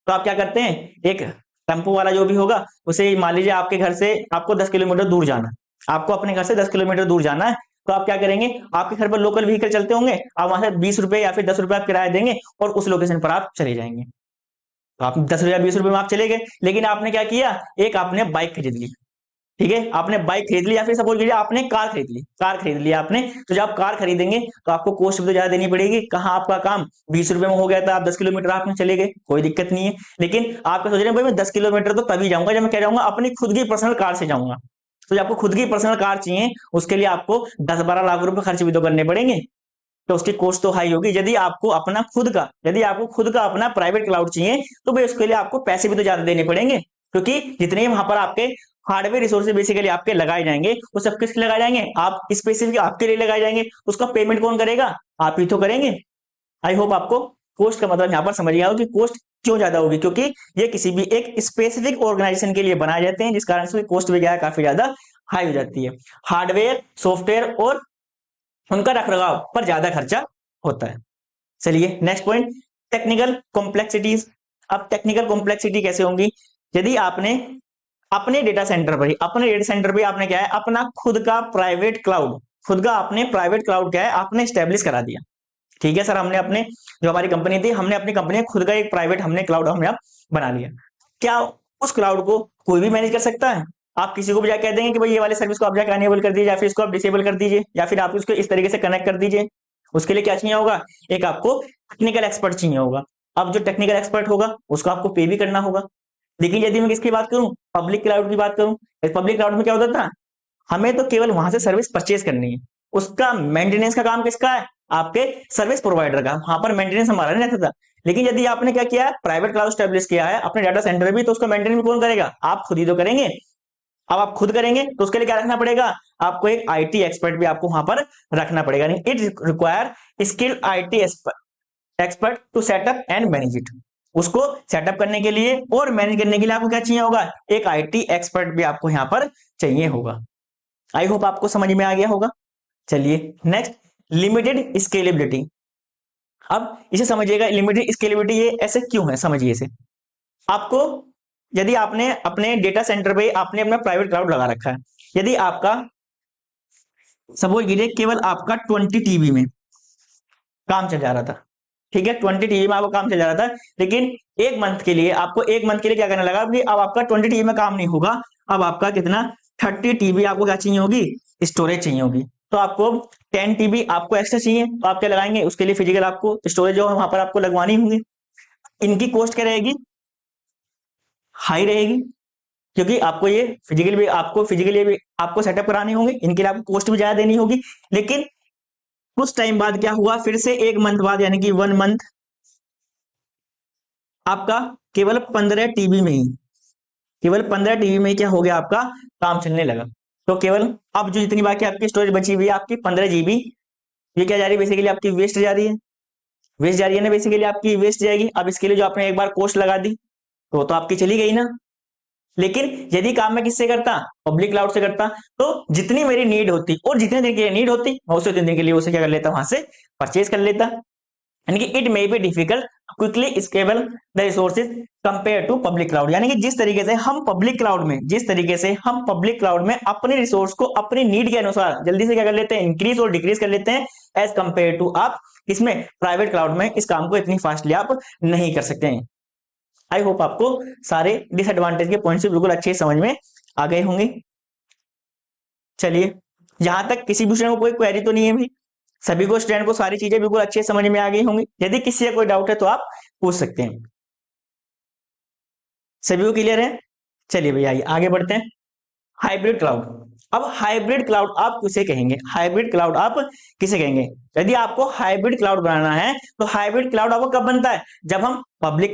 तो आप क्या करते हैं, एक टेम्पो वाला जो भी होगा उसे मान लीजिए आपके घर से आपको 10 किलोमीटर दूर जाना है, आपको अपने घर से 10 किलोमीटर दूर जाना है, तो आप क्या करेंगे, आपके घर पर लोकल व्हीकल चलते होंगे, आप वहां से 20 रुपए या फिर 10 रुपए आप किराया देंगे और उस लोकेशन पर आप चले जाएंगे। तो आप 10 या 20 रुपए में आप चले गए। लेकिन आपने क्या किया, एक आपने बाइक खरीद ली, ठीक है, आपने बाइक खरीद ली, या फिर सपोज कीजिए आपने कार खरीद ली आपने। तो जब आप कार खरीदेंगे तो आपको कॉस्ट भी तो ज्यादा देनी पड़ेगी। कहाँ आपका काम 20 रुपए में हो गया था, आप 10 किलोमीटर आपने चले गए, कोई दिक्कत नहीं है। लेकिन आप क्या सोच रहे हैं, भाई मैं 10 किलोमीटर तो तभी जाऊंगा जब मैं क्या जाऊंगा, अपनी खुद की पर्सनल कार से जाऊंगा। तो जब आपको खुद की पर्सनल कार चाहिए उसके लिए आपको 10-12 लाख रुपए खर्च भी तो करने पड़ेंगे, तो उसकी कॉस्ट तो हाई होगी। यदि आपको खुद का अपना प्राइवेट क्लाउड चाहिए तो भाई उसके लिए आपको पैसे भी तो ज्यादा देने पड़ेंगे, क्योंकि जितने वहां पर आपके हार्डवेयर रिसोर्सेज बेसिकली आपके लगाए जाएंगे वो सब किसके लगाए जाएंगे, आप स्पेसिफिक आपके लिए लगाए जाएंगे। उसका पेमेंट कौन करेगा, आप ही तो करेंगे। आई होप आपको कॉस्ट का मतलब यहाँ पर समझ गया हो कि कॉस्ट क्यों ज्यादा होगी, क्योंकि ये किसी भी एक स्पेसिफिक ऑर्गेनाइजेशन के लिए बनाए जाते हैं, जिस कारण से कॉस्ट भी क्या है, काफी ज्यादा हाई हो जाती है। हार्डवेयर, सॉफ्टवेयर और उनका रखरखाव पर ज्यादा खर्चा होता है। चलिए नेक्स्ट पॉइंट, टेक्निकल कॉम्प्लेक्सिटीज। अब टेक्निकल कॉम्प्लेक्सिटी कैसे होंगी, यदि आपने अपने डेटा सेंटर पर आपने क्या है, अपना खुद का प्राइवेट क्लाउड क्या है आपने स्टैब्लिश करा दिया। ठीक है सर, हमने अपने जो हमारी कंपनी थी, हमने अपनी कंपनी खुद का एक प्राइवेट हमने क्लाउड हमने अब बना लिया। क्या उस क्लाउड को कोई भी मैनेज कर सकता है? आप किसी को भी जाकर कह देंगे कि भाई ये वाले सर्विस को आप जाकर अनेबल कर दीजिए, या फिर इसको आप डिसेबल कर दीजिए, या फिर आप इसको इस तरीके से कनेक्ट कर दीजिए। उसके लिए क्या चाहिए होगा? एक आपको टेक्निकल एक्सपर्ट चाहिए होगा। अब जो टेक्निकल एक्सपर्ट होगा उसको आपको पे भी करना होगा। लेकिन यदि मैं किसकी बात करूं, पब्लिक क्लाउड की बात करूं, पब्लिक क्लाउड में क्या होता था, हमें तो केवल वहां से सर्विस परचेज करनी है, उसका मेंटेनेंस का काम किसका है? आपके सर्विस प्रोवाइडर का, वहां पर मेंटेनेंस हमारा नहीं रहता था। लेकिन यदि आपने क्या किया, प्राइवेट क्लाउड स्टैब्लिश किया है अपने डाटा सेंटर भी, तो उसका मेंटेनेंस कौन करेगा? आप खुद ही तो करेंगे। अब आप खुद करेंगे तो उसके लिए क्या रखना पड़ेगा? आपको एक आईटी एक्सपर्ट भी आपको वहां पर रखना पड़ेगा। It require skilled IT expert to set up and manage it. उसको सेटअप करने के लिए और मैनेज करने के लिए आपको क्या चाहिए होगा? एक आईटी एक्सपर्ट भी आपको यहाँ पर चाहिए होगा। आई होप आपको समझ में आ गया होगा। चलिए नेक्स्ट, लिमिटेड स्केलेबिलिटी। अब इसे समझिएगा, लिमिटेड स्केलेबिलिटी ये ऐसे क्यों है, समझिए इसे। आपको यदि आपने अपने डेटा सेंटर पे आपने अपना प्राइवेट क्लाउड लगा रखा है, यदि आपका सपोज कीजिए केवल आपका 20 टीबी में काम चल जा रहा था, ठीक है, 20 टीबी में आपका काम चल जा रहा था, लेकिन एक मंथ के लिए आपको, एक मंथ के लिए क्या करने लगा कि अब आपका 20 टीबी में काम नहीं होगा, अब आपका कितना 30 टीबी आपको क्या चाहिए होगी? स्टोरेज चाहिए होगी। तो आपको 10 टीबी आपको एक्स्ट्रा चाहिए, तो आप क्या लगाएंगे? उसके लिए फिजिकल आपको स्टोरेज जो है वहां पर आपको लगवानी होंगी। इनकी कॉस्ट क्या रहेगी? हाई रहेगी, क्योंकि आपको ये फिजिकली भी आपको सेटअप कराने होंगे, इनके लिए आपको कॉस्ट भी ज्यादा देनी होगी। लेकिन कुछ टाइम बाद क्या हुआ, फिर से एक मंथ बाद यानी कि 1 मंथ आपका केवल 15 टीबी में ही, केवल 15 टीबी में ही क्या हो गया? आपका काम चलने लगा। तो केवल अब जो जितनी बाकी आपकी स्टोरेज बची हुई है आपकी 15 जीबी, ये क्या जा रही है? बेसिकली आपकी वेस्ट जा रही है, वेस्ट जा रही है ना, बेसिकली आपकी वेस्ट जाएगी। अब इसके लिए जो आपने एक बार कॉस्ट लगा दी तो आपकी चली गई ना। लेकिन यदि काम मैं किससे करता? पब्लिक क्लाउड से करता, तो जितनी मेरी नीड होती और जितने दिन के लिए नीड होती मैं उसे दिन के लिए उसे क्या कर लेता? वहां से परचेज कर लेता। यानी कि it may be difficult quickly scalable the resources compare to public cloud. यानी कि जिस तरीके से हम पब्लिक क्लाउड में अपने रिसोर्स को अपनी नीड के अनुसार जल्दी से क्या कर लेते हैं? इंक्रीज और डिक्रीज कर लेते हैं, एज कंपेयर टू आप इसमें प्राइवेट क्लाउड में इस काम को इतनी फास्टली आप नहीं कर सकते हैं। आई होप आपको सारे डिसएडवांटेज के पॉइंट्स बिल्कुल अच्छे समझ में आ गए होंगे। चलिए, यहां तक किसी भी स्टूडेंट को कोई क्वेरी तो नहीं है भाई? सभी को स्टूडेंट को सारी चीजें बिल्कुल अच्छे समझ में आ गई होंगी। यदि किसी का कोई डाउट है तो आप पूछ सकते हैं। सभी को क्लियर है? चलिए भैया आइए आगे बढ़ते हैं। Hybrid cloud. अब हाइब्रिड क्लाउड आप किसे कहेंगे? हाइब्रिड क्लाउड आप किसे कहेंगे? यदि आपको हाइब्रिड क्लाउड बनाना है तो हाइब्रिड क्लाउड आपको कब बनता है? जब हम पब्लिक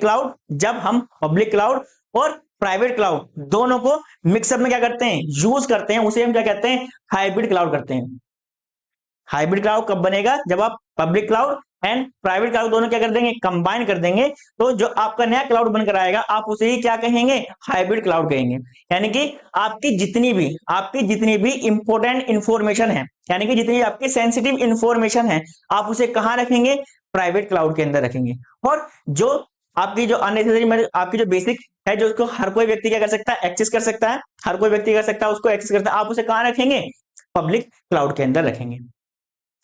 क्लाउड और प्राइवेट क्लाउड दोनों को मिक्सअप में क्या करते हैं? यूज करते हैं, उसे हम क्या कहते हैं? हाइब्रिड क्लाउड करते हैं। हाइब्रिड क्लाउड कब बनेगा? जब आप public cloud and private cloud दोनों क्या कर देंगे? कंबाइन कर देंगे। तो जो आपका नया क्लाउड बनकर आएगा आप उसे ही क्या कहेंगे? हाइब्रिड क्लाउड कहेंगे। यानी कि आपकी जितनी भी इंपॉर्टेंट इंफॉर्मेशन है, यानी कि जितनी आपकी सेंसिटिव इंफॉर्मेशन है, आप उसे कहां रखेंगे? प्राइवेट क्लाउड के अंदर रखेंगे। और जो आपकी जो अननेसेसरी आपकी जो बेसिक है, जो उसको हर कोई व्यक्ति क्या कर सकता है? एक्सेस कर सकता है, हर कोई व्यक्ति कर सकता है, उसको एक्सेस करता है, आप उसे कहां रखेंगे? पब्लिक क्लाउड के अंदर रखेंगे।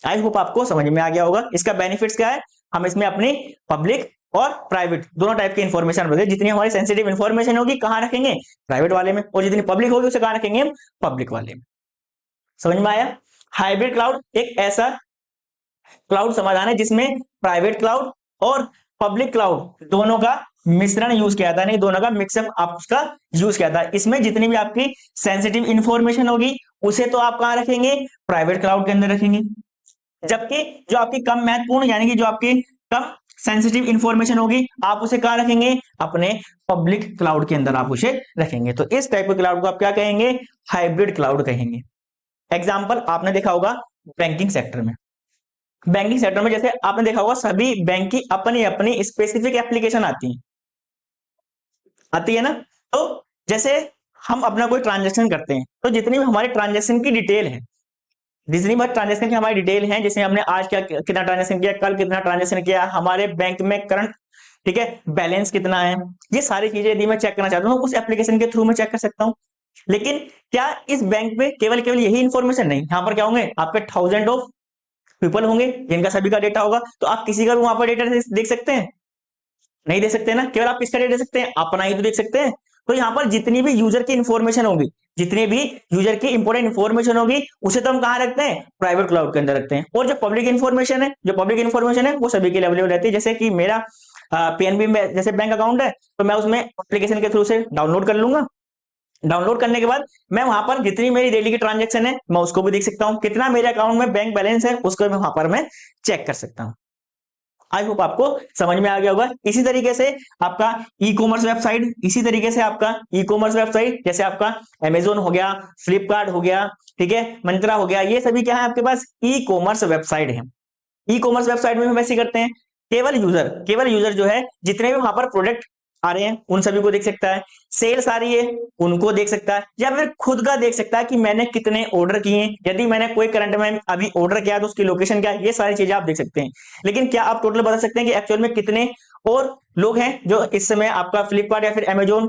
आई होप आपको समझ में आ गया होगा। इसका बेनिफिट्स क्या है? हम इसमें अपनी पब्लिक और प्राइवेट दोनों टाइप की इंफॉर्मेशन रखेंगे। जितनी हमारी सेंसिटिव इंफॉर्मेशन होगी कहां रखेंगे? प्राइवेट वाले में, और जितनी पब्लिक होगी उसे कहां रखेंगे? हम पब्लिक वाले में। समझ में आया? हाइब्रिड क्लाउड एक ऐसा क्लाउड समाधान है जिसमें प्राइवेट क्लाउड और पब्लिक क्लाउड दोनों का मिश्रण यूज किया था, नहीं दोनों का मिक्सअप आप उसका यूज किया था। इसमें जितनी भी आपकी सेंसिटिव इंफॉर्मेशन होगी उसे तो आप कहां रखेंगे? प्राइवेट क्लाउड के अंदर रखेंगे। जबकि जो आपकी कम महत्वपूर्ण यानी कि जो आपकी कम सेंसिटिव इंफॉर्मेशन होगी आप उसे कहां रखेंगे? अपने पब्लिक क्लाउड के अंदर आप उसे रखेंगे। तो इस टाइप के क्लाउड को आप क्या कहेंगे? हाइब्रिड क्लाउड कहेंगे। एग्जाम्पल आपने देखा होगा बैंकिंग सेक्टर में। बैंकिंग सेक्टर में जैसे आपने देखा होगा सभी बैंक की अपनी अपनी स्पेसिफिक एप्लीकेशन आती है ना। तो जैसे हम अपना कोई ट्रांजेक्शन करते हैं तो जितनी भी हमारे ट्रांजेक्शन की डिटेल है, जितनी बार ट्रांजेक्शन की हमारी डिटेल है, जैसे हमने आज क्या कितना ट्रांजेक्शन किया, कल कितना ट्रांजेक्शन किया, हमारे बैंक में करंट ठीक है बैलेंस कितना है, ये सारी चीजें यदि मैं चेक करना चाहता हूँ उस एप्लीकेशन के थ्रू मैं चेक कर सकता हूँ। लेकिन क्या इस बैंक में केवल यही इंफॉर्मेशन नहीं, यहाँ पर क्या होंगे? आपके थाउजेंड ऑफ पीपल होंगे जिनका सभी का डेटा होगा, तो आप किसी का भी वहां पर डेटा देख सकते हैं? नहीं दे सकते ना, केवल आप किसका डेटा देख सकते हैं? अपना ही तो देख सकते हैं। तो यहाँ पर जितनी भी यूजर की इंफॉर्मेशन होगी, जितनी भी यूजर की इंपॉर्टेंट इंफॉर्मेशन होगी, उसे तो हम कहाँ रखते हैं? प्राइवेट क्लाउड के अंदर रखते हैं। और जो पब्लिक इन्फॉर्मेशन है, वो सभी के लिए अवेलेबल रहती है। जैसे कि मेरा पीएनबी में जैसे बैंक अकाउंट है, तो मैं उसमें एप्लीकेशन के थ्रू से डाउनलोड कर लूंगा। डाउनलोड करने के बाद मैं वहां पर जितनी मेरी डेली की ट्रांजेक्शन है, मैं उसको भी देख सकता हूँ। कितना मेरे अकाउंट में बैंक बैलेंस है, उसको मैं वहां पर मैं चेक कर सकता हूँ। आई होप आपको समझ में आ गया होगा। इसी तरीके से आपका ई कॉमर्स वेबसाइट, इसी तरीके से आपका ई कॉमर्स वेबसाइट जैसे आपका अमेजोन हो गया, फ्लिपकार्ट हो गया, ठीक है, मंत्रा हो गया, ये सभी क्या है आपके पास? ई कॉमर्स वेबसाइट है। ई कॉमर्स वेबसाइट में हम ऐसे करते हैं, केवल यूजर जो है जितने भी वहां पर प्रोडक्ट आ रहे हैं उन सभी को देख सकता है। सेल्स आ रही है उनको देख सकता है, या फिर खुद का देख सकता है कि मैंने कितने ऑर्डर किए, यदि मैंने कोई करंट में अभी ऑर्डर किया तो उसकी लोकेशन क्या है, ये सारी चीजें आप देख सकते हैं। लेकिन क्या आप टोटल बता सकते हैं कि एक्चुअल में कितने और लोग हैं जो इस समय आपका फ्लिपकार्ट या फिर अमेजोन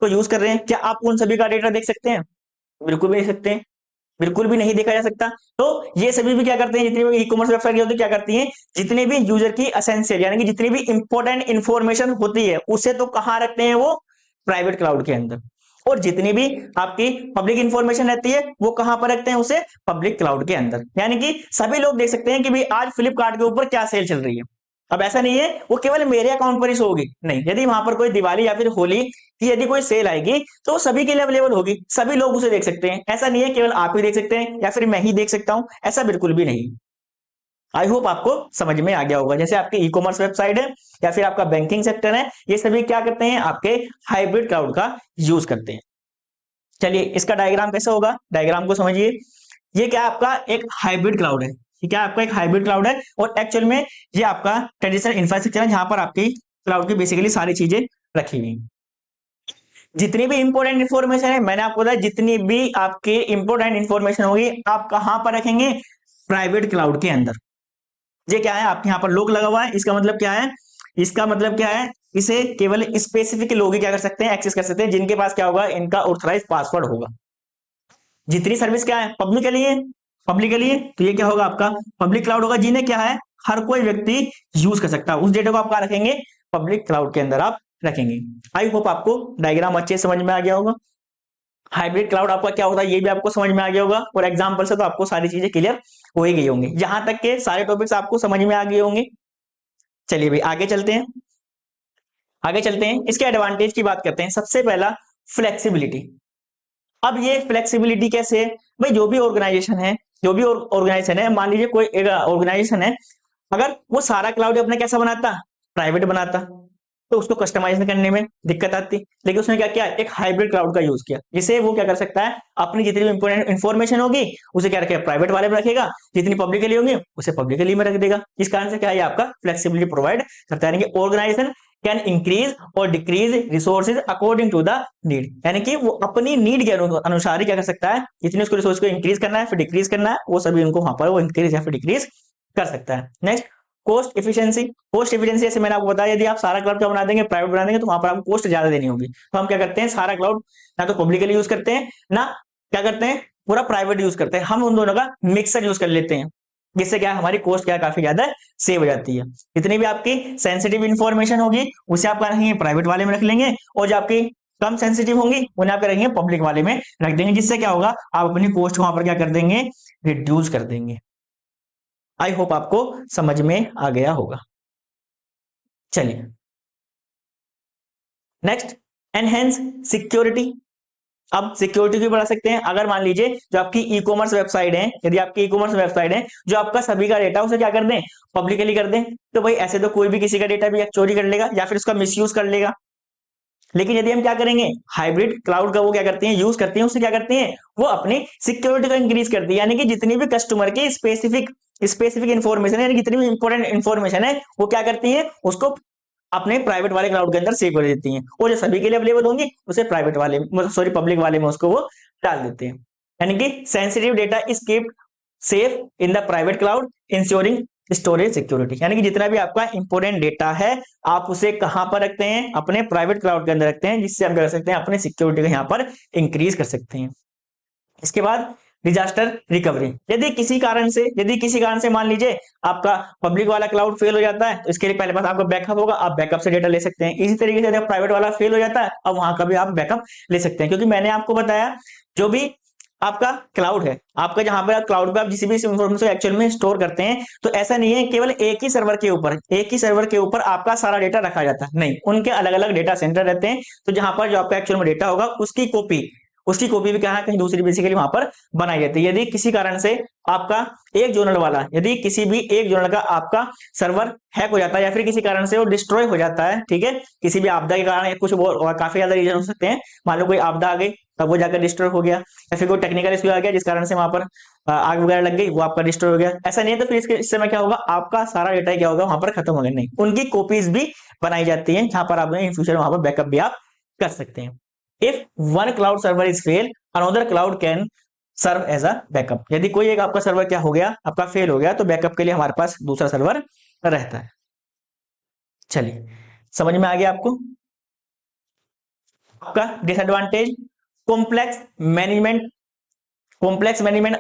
को यूज कर रहे हैं? क्या आप उन सभी का डेटा देख सकते हैं? बिल्कुल भी नहीं सकते हैं, बिल्कुल भी नहीं देखा जा सकता। तो ये सभी भी क्या करते हैं, जितनी भी ई कॉमर्स वेबसाइट होती है क्या करती हैं, जितने भी यूजर की एसेंशियल यानी कि जितनी भी इंपॉर्टेंट इंफॉर्मेशन होती है उसे तो कहां रखते हैं? वो प्राइवेट क्लाउड के अंदर। और जितनी भी आपकी पब्लिक इंफॉर्मेशन रहती है वो कहां पर रखते हैं? उसे पब्लिक क्लाउड के अंदर। यानी कि सभी लोग देख सकते हैं कि भाई आज फ्लिपकार्ट के ऊपर क्या सेल चल रही है। अब ऐसा नहीं है वो केवल मेरे अकाउंट पर ही शो होगी, नहीं, यदि वहां पर कोई दिवाली या फिर होली की यदि कोई सेल आएगी तो सभी के लिए अवेलेबल होगी, सभी लोग उसे देख सकते हैं। ऐसा नहीं है केवल आप ही देख सकते हैं या फिर मैं ही देख सकता हूं, ऐसा बिल्कुल भी नहीं। आई होप आपको समझ में आ गया होगा। जैसे आपकी ई कॉमर्स वेबसाइट है या फिर आपका बैंकिंग सेक्टर है, ये सभी क्या करते हैं? आपके हाइब्रिड क्लाउड का यूज करते हैं। चलिए इसका डायग्राम कैसा होगा, डायग्राम को समझिए। ये क्या आपका एक हाइब्रिड क्लाउड है, ये क्या आपका एक हाइब्रिड क्लाउड है। और एक्चुअल में ये आपका ट्रेडिशनल इंफ्रास्ट्रक्चर है जहां पर आपकी क्लाउड की बेसिकली सारी चीजें रखी हुई। जितनी भी इंपॉर्टेंट इंफॉर्मेशन है, मैंने आपको बताया, जितनी भी आपके इंपॉर्टेंट इंफॉर्मेशन होगी आप कहां पर रखेंगे? प्राइवेट क्लाउड के अंदर। ये क्या है आपके यहाँ पर लोग लगा हुआ है, इसका मतलब क्या है? इसका मतलब क्या है? इसे केवल स्पेसिफिक लोग ही क्या कर सकते हैं? एक्सेस कर सकते हैं, जिनके पास क्या होगा? इनका ऑथराइज पासवर्ड होगा। जितनी सर्विस क्या है? पब्लिक के लिए, पब्लिक के लिए, तो ये क्या होगा? आपका पब्लिक क्लाउड होगा, जिन्हें क्या है? हर कोई व्यक्ति यूज कर सकता है। उस डेटा को आप कहाँ रखेंगे? पब्लिक क्लाउड के अंदर आप रखेंगे। आई होप आपको डायग्राम अच्छे समझ में आ गया होगा। हाइब्रिड क्लाउड आपका क्या होता है ये भी आपको समझ में आ गया होगा, और एग्जांपल से तो आपको सारी चीजें क्लियर हो ही गई होंगी। यहां तक के सारे टॉपिक्स आपको समझ में आ गए होंगे। चलिए भाई आगे चलते हैं, आगे चलते हैं, इसके एडवांटेज की बात करते हैं। सबसे पहला फ्लेक्सिबिलिटी। अब ये फ्लेक्सिबिलिटी कैसे है भाई? जो भी ऑर्गेनाइजेशन है, जो भी ऑर्गेनाइजेशन है, मान लीजिए कोई एक ऑर्गेनाइजेशन है, अगर वो सारा क्लाउड अपने कैसा बनाता? प्राइवेट बनाता, तो उसको कस्टमाइज करने में दिक्कत आती। लेकिन उसने क्या किया? एक हाइब्रिड क्लाउड का यूज किया, जिसे वो क्या कर सकता है? अपनी जितनी भी इंपोर्टेंट इंफॉर्मेशन होगी उसे क्या रखेगा? प्राइवेट वाले में रखेगा, जितनी पब्लिकली होगी उसे पब्लिकली में रख देगा। इस कारण से क्या है? आपका फ्लेक्सिबिलिटी प्रोवाइड करता है। ऑर्गेनाइजेशन कैन इंक्रीज और decrease resources according to the need, यानी कि वो अपनी नीड के अनुसार ही क्या कर सकता है? जितने उसको रिसोर्स को इंक्रीज करना है फिर डिक्रीज करना है, वो सभी उनको वहां पर वो इंक्रीज या फिर डिक्रीज कर सकता है। Next, cost efficiency. Cost efficiency जैसे मैंने आपको बताया, यदि आप सारा क्लाउड क्या बना देंगे? प्राइवेट बना देंगे, तो वहां पर आपको कॉस्ट ज्यादा देनी होगी। तो हम क्या करते हैं? सारा क्लाउड ना तो पब्लिकली यूज करते हैं, ना क्या करते हैं पूरा प्राइवेट यूज करते हैं, हम उन दोनों का मिक्सर यूज कर लेते हैं, जिससे क्या हमारी कॉस्ट क्या काफी ज्यादा सेव हो जाती है। जितनी भी आपकी सेंसिटिव इंफॉर्मेशन होगी उसे आप रखेंगे प्राइवेट वाले में रख लेंगे, और जो आपकी कम सेंसिटिव होंगी उन्हें आप रखेंगे पब्लिक वाले में रख देंगे, जिससे क्या होगा? आप अपनी कॉस्ट वहां पर क्या कर देंगे? रिड्यूस कर देंगे। आई होप आपको समझ में आ गया होगा। चलिए नेक्स्ट, एनहेंस सिक्योरिटी। अब सिक्योरिटी भी बढ़ा सकते हैं। अगर मान लीजिए जो आपकी ई कॉमर्स वेबसाइट है, यदि आपकी ई कॉमर्स वेबसाइट है, जो आपका सभी का डेटा उसे क्या कर दें? पब्लिकली कर दें, तो भाई ऐसे तो कोई भी किसी का डेटा भी चोरी कर लेगा या फिर उसका मिसयूज कर लेगा। लेकिन यदि हम क्या करेंगे? हाइब्रिड क्लाउड का वो क्या करते हैं? यूज करते हैं, उससे क्या करते हैं? वो अपनी सिक्योरिटी को इंक्रीज करती है, यानी कि जितनी भी कस्टमर की स्पेसिफिक इंफॉर्मेशन है, यानी जितनी भी इंपॉर्टेंट इंफॉर्मेशन है, वो क्या करती है? उसको अपने प्राइवेट वाले क्लाउड के अंदर सेव कर देती हैं, और जो सभी के लिए अवेलेबल होंगी उसे प्राइवेट वाले पब्लिक वाले में उसको वो डाल देते हैं। यानी कि sensitive data is keeped safe in the private cloud ensuring storage security, यानी कि जितना भी आपका इंपोर्टेंट डेटा है आप उसे कहां पर रखते हैं? अपने प्राइवेट क्लाउड के अंदर रखते हैं, जिससे हम कर सकते हैं अपने सिक्योरिटी को यहां पर इंक्रीज कर सकते हैं। इसके बाद डिजास्टर रिकवरी। यदि किसी कारण से मान लीजिए आपका पब्लिक वाला क्लाउड फेल हो जाता है, तो इसके लिए पहले पास आपका बैकअप होगा, आप बैकअप से डेटा ले सकते हैं। इसी तरीके से अगर प्राइवेट वाला फेल हो जाता है, अब वहां का भी आप बैकअप ले सकते हैं, क्योंकि मैंने आपको बताया जो भी आपका क्लाउड है, आपका जहां पर क्लाउड पे आप जिस भी इंफॉर्मेशन एक्चुअल में स्टोर करते हैं, तो ऐसा नहीं है केवल एक ही सर्वर के ऊपर आपका सारा डेटा रखा जाता है, नहीं, उनके अलग अलग डेटा सेंटर रहते हैं। तो जहां पर जो आपका एक्चुअल में डेटा होगा उसकी कॉपी भी कहाँ कहीं दूसरी बेसिकली वहां पर बनाई जाती है। यदि किसी कारण से आपका यदि किसी भी एक जोनल का आपका सर्वर हैक हो जाता है, या फिर किसी कारण से वो डिस्ट्रॉय हो जाता है, ठीक है, किसी भी आपदा के कारण, या कुछ और काफी ज्यादा रीजन हो सकते हैं, मान लो कोई आपदा आ गई तब वो जाकर डिस्ट्रॉय हो गया, या फिर कोई टेक्निकल इश्यू आ गया जिस कारण से वहां पर आग वगैरह लग गई, वो आपका डिस्ट्रॉय हो गया, ऐसा नहीं है, तो फिर इस समय क्या होगा, आपका सारा डेटा क्या होगा, वहां पर खत्म हो गया, नहीं, उनकी कॉपीज भी बनाई जाती है, जहां पर आप इन फ्यूचर वहां पर बैकअप भी आप कर सकते हैं। If one cloud server is fail, another cloud can serve as a backup। यदि कोई एक आपका सर्वर क्या हो गया, आपका फेल हो गया, तो बैकअप के लिए हमारे पास दूसरा सर्वर रहता है। चलिए, समझ में आ गया आपको। आपका डिसएडवांटेज, कॉम्प्लेक्स मैनेजमेंट।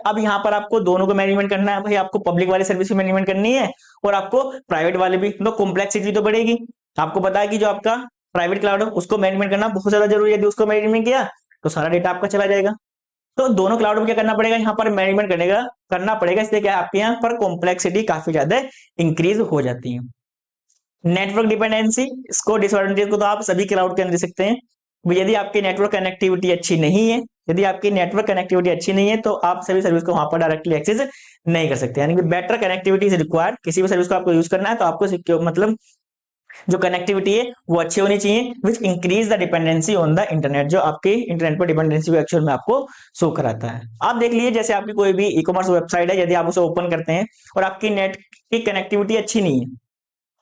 अब यहां पर आपको दोनों को मैनेजमेंट करना है भाई, आपको पब्लिक वाली सर्विस भी मैनेजमेंट करनी है और आपको प्राइवेट वाले भी, तो कॉम्प्लेक्सिटी तो बढ़ेगी। आपको पता है कि जो आपका प्राइवेट क्लाउड है उसको मैनेजमेंट करना बहुत ज्यादा जरूरी है, यदि उसको मैनेजमेंट किया तो सारा डेटा आपका चला जाएगा। तो दोनों क्लाउड में क्या करना पड़ेगा, यहाँ पर मैनेजमेंट करना पड़ेगा, इसलिए क्या आपके यहाँ पर कॉम्प्लेक्सिटी काफी ज्यादा इंक्रीज हो जाती है। नेटवर्क डिपेंडेंसी, इसको डिसएडवांटेज को तो आप सभी क्लाउड के अंदर दे सकते हैं। यदि आपकी नेटवर्क कनेक्टिविटी अच्छी नहीं है, तो आप सभी सर्विस को वहां पर डायरेक्टली एक्सेस नहीं कर सकते, यानी कि बेटर कनेक्टिविटी इज रिक्वायर्ड। किसी भी सर्विस को आपको यूज करना है तो आपको सिक्योर, मतलब जो कनेक्टिविटी है वो अच्छी होनी चाहिए, which increase the dependency on the internet, जो आपके इंटरनेट पर डिपेंडेंसी को एक्चुअल में आपको शो कराता है। आप देख लीजिए, जैसे आपकी कोई भी ई कॉमर्स वेबसाइट है, यदि आप उसे ओपन करते हैं और आपकी नेट की कनेक्टिविटी अच्छी नहीं है,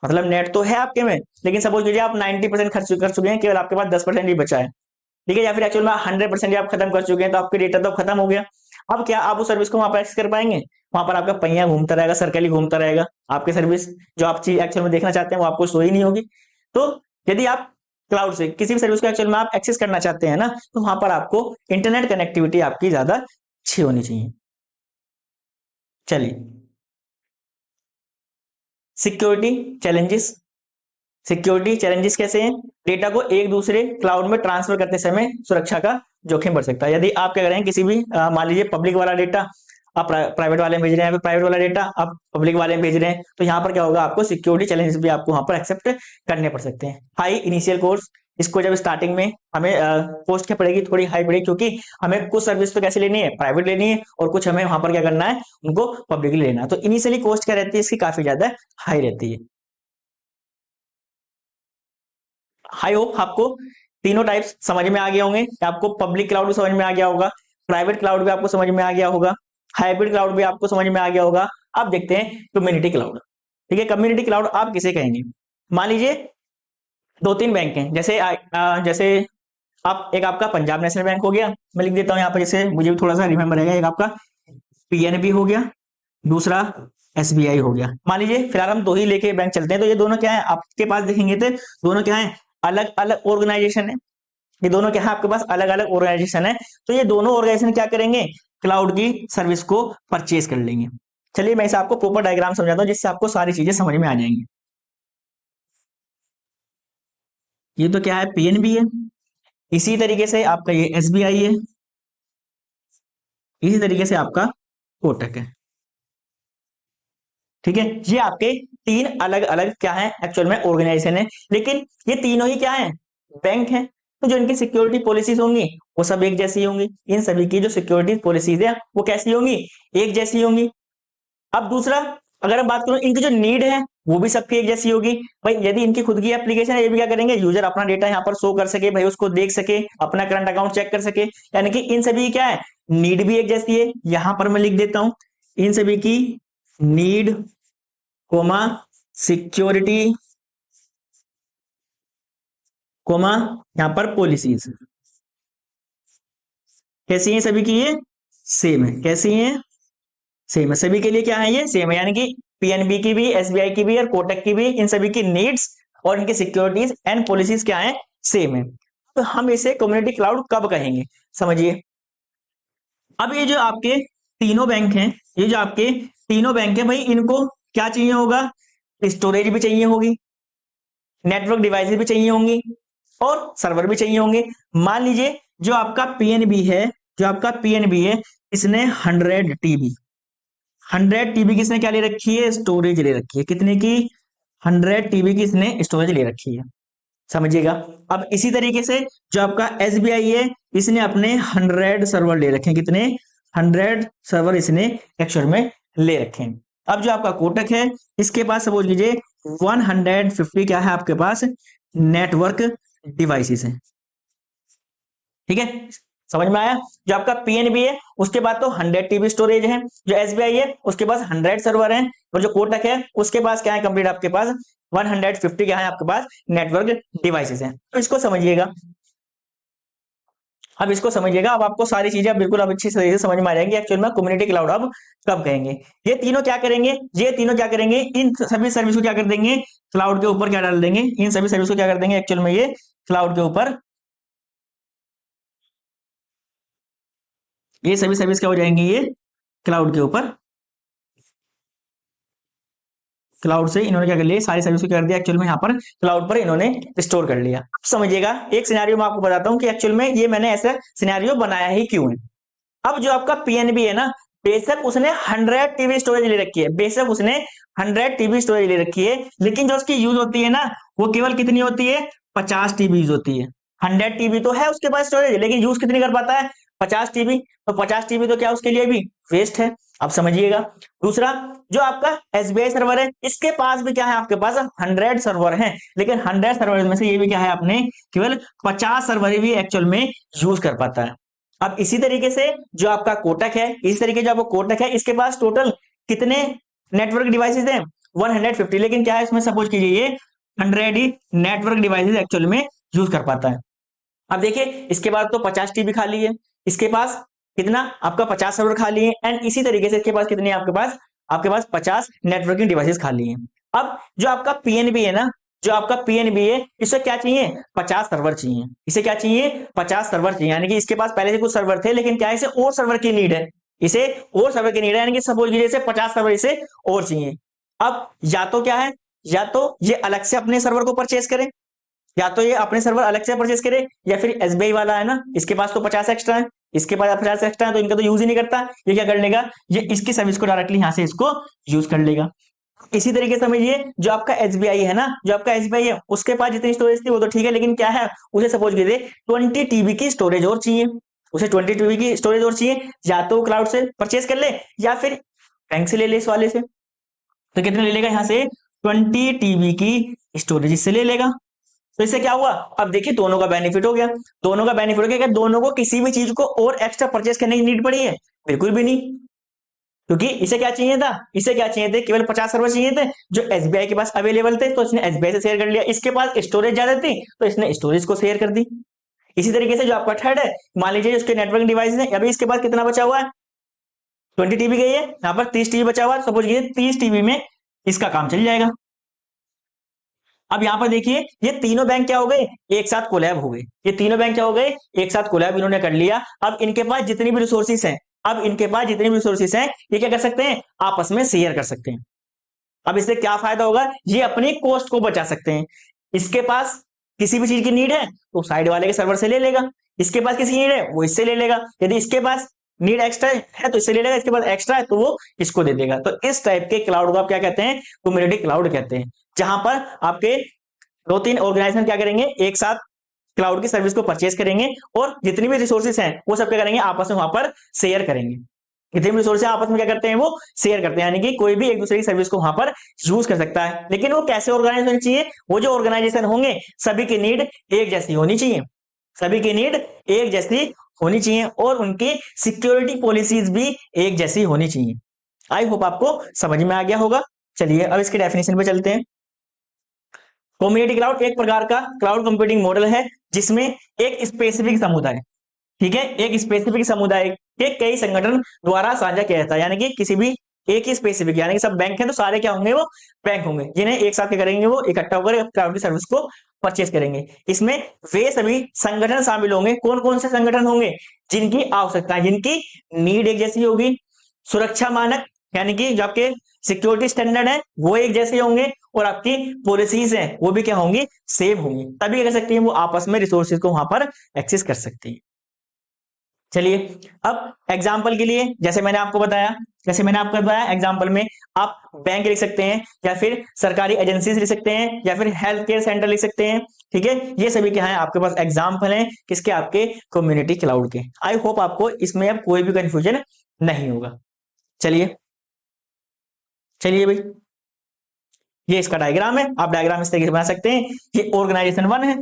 मतलब नेट तो है आपके में, लेकिन सपोज कीजिए आप 90% खर्च कर चुके हैं, केवल आपके पास 10% ही बचा है, ठीक है, या फिर एक्चुअल में 100% आप खत्म कर चुके हैं, तो आपके डेटा तो खत्म हो गया। अब क्या आप उस सर्विस को वहां पर एक्सेस कर पाएंगे? वहां पर आपका पहिया घूमता रहेगा, सर्कल ही घूमता रहेगा, आपकी सर्विस जो आप चीज एक्चुअल में देखना चाहते हैं वो आपको शो ही नहीं होगी। तो यदि आप क्लाउड से किसी भी सर्विस को एक्चुअल में आप एक्सेस करना चाहते हैं ना, तो वहां पर आपको इंटरनेट कनेक्टिविटी आपकी ज्यादा अच्छी होनी चाहिए। चलिए, सिक्योरिटी चैलेंजेस कैसे हैं? डेटा को एक दूसरे क्लाउड में ट्रांसफर करते समय सुरक्षा का जोखिम बढ़ सकता है। यदि आप क्या करें, किसी भी मान लीजिए पब्लिक वाला डेटा आप प्राइवेट वाले में भेज रहे हैं, प्राइवेट वाला डेटा आप पब्लिक वाले में भेज रहे हैं, तो यहाँ पर क्या होगा, आपको सिक्योरिटी चैलेंजेस भी आपको वहां पर एक्सेप्ट करने पड़ सकते हैं। हाई इनिशियल कोस्ट, इसको जब स्टार्टिंग में हमें कॉस्ट क्या पड़ेगी, थोड़ी हाई पड़ेगी, क्योंकि हमें कुछ सर्विस तो कैसे लेनी है, प्राइवेट लेनी है, और कुछ हमें वहां पर क्या करना है, उनको पब्लिकली लेना है। तो इनिशियली कॉस्ट क्या रहती है इसकी, काफी ज्यादा हाई रहती है। आई होप आपको तीनों टाइप्स समझ में आ गए होंगे, आपको पब्लिक क्लाउड भी समझ में आ गया होगा, प्राइवेट क्लाउड भी आपको समझ में आ गया होगा, हाइब्रिड क्लाउड भी आपको समझ में आ गया होगा। अब देखते हैं कम्युनिटी क्लाउड। ठीक है, कम्युनिटी क्लाउड आप किसे कहेंगे? मान लीजिए दो तीन बैंक हैं, जैसे आप, एक आपका पंजाब नेशनल बैंक हो गया, मैं लिख देता हूं यहाँ पर, जैसे मुझे भी थोड़ा सा रिमेम्बर रहेगा, एक आपका पीएनबी हो गया, दूसरा एसबीआई हो गया। मान लीजिए फिलहाल हम दो ही लेके बैंक चलते हैं, तो ये दोनों क्या है आपके पास, देखेंगे तो दोनों क्या है, अलग अलग ऑर्गेनाइजेशन है। ये दोनों क्या है आपके पास, अलग अलग ऑर्गेनाइजेशन है। तो ये दोनों ऑर्गेनाइजेशन क्या करेंगे, क्लाउड की सर्विस को परचेज कर लेंगे। चलिए मैं इसे आपको प्रॉपर डायग्राम समझाता हूँ, जिससे आपको सारी चीजें समझ में आ जाएंगी। ये तो क्या है, पीएनबी है, इसी तरीके से आपका ये एसबीआई है, इसी तरीके से आपका कोटक है। ठीक है, ये आपके तीन अलग अलग क्या है एक्चुअल में ऑर्गेनाइजेशन है, लेकिन ये तीनों ही क्या है, बैंक है। तो जो इनकी सिक्योरिटी पॉलिसीज होंगी वो सब एक जैसी होंगी, इन सभी की जो सिक्योरिटी पॉलिसीज है वो कैसी होंगी, एक जैसी होंगी। अब दूसरा, अगर हम बात करूं इनकी जो नीड है वो भी सबकी एक जैसी होगी। भाई यदि इनकी खुद की एप्लीकेशन है, ये भी क्या करेंगे, यूजर अपना डेटा यहाँ पर शो कर सके, भाई उसको देख सके, अपना करंट अकाउंट चेक कर सके, यानी कि इन सभी की क्या है, नीड भी एक जैसी है। यहां पर मैं लिख देता हूं, इन सभी की नीड कोमा सिक्योरिटी कोमा यहां पर पॉलिसीज कैसी है, सभी की ये सेम है। कैसी है, सेम है, सभी के लिए क्या है, ये सेम है, यानी कि पीएनबी की भी, एसबीआई की भी और कोटक की भी, इन सभी की नीड्स और इनकी सिक्योरिटीज एंड पॉलिसीज क्या है, सेम है। तो हम इसे कम्युनिटी क्लाउड कब कहेंगे, समझिए। अब ये जो आपके तीनों बैंक हैं, ये जो आपके तीनों बैंक है भाई, इनको क्या चाहिए होगा, स्टोरेज भी चाहिए होगी, नेटवर्क डिवाइसेस भी चाहिए होंगी और सर्वर भी चाहिए होंगे। मान लीजिए जो आपका पीएनबी है, जो आपका पीएनबी है, इसने 100 टीबी, 100 टीबी की इसने क्या ले रखी है, स्टोरेज ले रखी है। कितने की, 100 टीबी की इसने स्टोरेज ले रखी है, समझिएगा। अब इसी तरीके से जो आपका एसबीआई है, इसने अपने 100 सर्वर ले रखे हैं। कितने, 100 सर्वर इसने एक्चुअल में ले रखे हैं। अब जो आपका कोटक है, इसके पास सपोज कीजिए 150 क्या है आपके पास, नेटवर्क डिवाइसेस है। ठीक है, समझ में आया। जो आपका पीएनबी है, उसके बाद तो 100 टीबी स्टोरेज है। जो एसबीआई है, उसके पास 100 सर्वर है। और जो कोटक है, उसके पास क्या है, कंप्लीट आपके पास 150 क्या है आपके पास, नेटवर्क डिवाइसेस हैं। तो इसको समझिएगा, अब इसको समझिएगा। अब आपको सारी चीजें बिल्कुल अब अच्छी तरीके से समझ में आ जाएंगी एक्चुअल में कम्युनिटी क्लाउड अब कब कहेंगे। ये तीनों क्या करेंगे, ये तीनों क्या करेंगे, इन सभी सर्विस को क्या कर देंगे, क्लाउड के ऊपर क्या डाल देंगे, इन सभी सर्विस को क्या कर देंगे एक्चुअल में, ये क्लाउड के ऊपर, ये सभी सर्विस क्या हो जाएंगी, ये क्लाउड के ऊपर, क्लाउड से इन्होंने क्या कर लिया, सारी सर्विस को कर दिया एक्चुअल में यहाँ पर क्लाउड पर इन्होंने स्टोर कर लिया। समझिएगा, एक सिनेरियो मैं आपको बताता हूँ कि एक्चुअल में ये मैंने ऐसा सिनेरियो बनाया ही क्यों है। अब जो आपका पीएनबी है ना, बेशक उसने 100 टीबी स्टोरेज ले रखी है, बेशक उसने 100 टीबी स्टोरेज ले रखी है, लेकिन जो उसकी यूज होती है ना, वो केवल कितनी होती है, 50 टीबी यूज होती है। 100 टीबी तो है उसके पास स्टोरेज, लेकिन यूज कितनी कर पाता है, 50 टीबी। तो 50 टीबी तो क्या उसके लिए भी वेस्ट है। अब समझिएगा, दूसरा जो आपका एसबीआई सर्वर है, इसके पास भी क्या है, आपके पास 100 सर्वर है, लेकिन 100 सर्वर में से ये भी क्या है, आपने केवल 50 सर्वर भी एक्चुअल में यूज कर पाता है। अब इसी तरीके से जो आपका कोटक है, इस तरीके जो आपको कोटक है, इसके पास टोटल कितने नेटवर्क डिवाइसेस हैं, 150, लेकिन क्या है इसमें, सपोज कीजिए ये 100 ही नेटवर्क डिवाइसेस एक्चुअल में यूज कर पाता है। अब देखिए, इसके बाद तो 50 टीबी खाली है, इसके पास कितना आपका 50 सर्वर खाली है, एंड इसी तरीके से इसके पास कितने हैं आपके पास 50 नेटवर्किंग डिवाइसेस खाली हैं। अब जो आपका पीएनबी है ना, जो आपका पीएनबी है, इसे क्या चाहिए, 50 सर्वर चाहिए। इसे क्या चाहिए, 50 सर्वर चाहिए, यानी कि इसके पास पहले से कुछ सर्वर थे, लेकिन क्या है, इसे और सर्वर की नीड है, इसे और सर्वर की नीड है, यानी कि सपोज कीजिए इसे 50 सर्वर इसे और चाहिए। अब या तो क्या है, या तो ये अलग से अपने सर्वर को परचेस करें, या तो ये अपने सर्वर अलग से परचेस करे, या फिर एसबीआई वाला है ना, इसके पास तो 50 एक्स्ट्रा है, इसके पास 50 एक्स्ट्रा है, तो इनका तो यूज ही नहीं करता, ये क्या कर लेगा, ये इसकी सर्विस को डायरेक्टली यहां से इसको यूज कर लेगा। इसी तरीके से समझिए, जो आपका एसबीआई है ना, जो आपका एसबीआई है, उसके पास जितनी स्टोरेज थी वो तो ठीक है, लेकिन क्या है, उसे सपोज कीजिए 20 टीबी की स्टोरेज और चाहिए, उसे 20 टीबी की स्टोरेज और चाहिए, या तो क्लाउड से परचेस कर ले, या फिर बैंक से ले ले, इस वाले से। तो कितने ले लेगा, यहाँ से 20 टीबी की स्टोरेज इससे ले लेगा। तो इससे क्या हुआ, अब देखिए दोनों का बेनिफिट हो गया, दोनों का बेनिफिट हो गया, कि दोनों को किसी भी चीज को और एक्स्ट्रा परचेस करने की नीड पड़ी है, बिल्कुल भी नहीं। क्योंकि इसे क्या चाहिए था, इसे क्या चाहिए थे, केवल 50 सर्वर चाहिए थे, जो एसबीआई के पास अवेलेबल थे, तो इसने एसबीआई से शेयर कर लिया। इसके पास स्टोरेज ज्यादा थी, तो इसने स्टोरेज को शेयर कर दी। इसी तरीके से जो आपका थर्ड है, मान लीजिए उसके नेटवर्क डिवाइस है, अभी इसके पास कितना बचा हुआ है, 20 टीबी गई है, यहाँ पर 30 टीबी बचा हुआ है, सपोज कीजिए 30 टीबी में इसका काम चल जाएगा। अब यहां पर देखिए, ये तीनों बैंक क्या हो गए, एक साथ कोलैब हो गए, ये तीनों बैंक क्या हो गए, एक साथ कोलैब इन्होंने कर लिया। अब इनके पास जितनी भी रिसोर्सेस हैं, अब इनके पास जितनी भी रिसोर्सेस हैं, ये क्या कर सकते हैं, आपस में शेयर कर सकते हैं। अब इससे क्या फायदा होगा, ये अपनी कॉस्ट को बचा सकते हैं। इसके पास किसी भी चीज की नीड है, तो साइड वाले के सर्वर से ले लेगा, इसके पास किसी नीड है, वो इससे ले लेगा, यदि इसके पास नीड एक्स्ट्रा है तो इससे ले लेगा, इसके पास एक्स्ट्रा है तो वो इसको दे देगा। तो इस टाइप के क्लाउड को आप क्या कहते हैं, कम्युनिटी क्लाउड कहते हैं, जहां पर आपके 2-3 ऑर्गेनाइजेशन क्या करेंगे, एक साथ क्लाउड की सर्विस को परचेस करेंगे, और जितनी भी रिसोर्सेस हैं वो सब क्या करेंगे, आपस में वहां पर शेयर करेंगे। जितने भी रिसोर्सेस आपस में क्या करते हैं, वो शेयर करते हैं, यानी कि कोई भी एक दूसरे की सर्विस को वहां पर यूज कर सकता है। लेकिन वो कैसे ऑर्गेनाइजेशन चाहिए, वो जो ऑर्गेनाइजेशन होंगे सभी की नीड एक जैसी होनी चाहिए, सभी की नीड एक जैसी होनी चाहिए, और उनकी सिक्योरिटी पॉलिसीज भी एक जैसी होनी चाहिए। आई होप आपको समझ में आ गया होगा। चलिए अब इसके डेफिनेशन पे चलते हैं। कम्युनिटी क्लाउड एक प्रकार का क्लाउड कंप्यूटिंग मॉडल है, जिसमें एक स्पेसिफिक समुदाय, ठीक है, एक स्पेसिफिक समुदाय के कई संगठन द्वारा साझा किया जाता है, यानी कि किसी भी एक ही स्पेसिफिक, यानी कि सब बैंक हैं तो सारे क्या होंगे, वो बैंक होंगे, जिन्हें एक साथ क्या करेंगे, वो इकट्ठा होकर क्लाउड की सर्विस को परचेस करेंगे। इसमें वे सभी संगठन शामिल होंगे, कौन कौन से संगठन होंगे, जिनकी आवश्यकता, जिनकी नीड एक जैसी होगी, सुरक्षा मानक यानी कि जो आपके सिक्योरिटी स्टैंडर्ड है वो एक जैसे होंगे, और आपकी पॉलिसीज हैं वो भी क्या होंगी, सेम होंगी, तभी कर सकती है वो आपस में रिसोर्सेज को वहां पर एक्सेस कर सकती है। चलिए अब एग्जाम्पल के लिए जैसे मैंने आपको बताया एग्जाम्पल में आप बैंक लिख सकते हैं, या फिर सरकारी एजेंसीज लिख सकते हैं, या फिर हेल्थ केयर सेंटर लिख सकते हैं। ठीक है, ये सभी क्या है आपके पास एग्जाम्पल हैं किसके, आपके कम्युनिटी क्लाउड के। आई होप आपको इसमें अब कोई भी कंफ्यूजन नहीं होगा। चलिए चलिए भाई, ये इसका डायग्राम है, आप डायग्राम इस तरीके से बना सकते हैं। ये ऑर्गेनाइजेशन 1 है,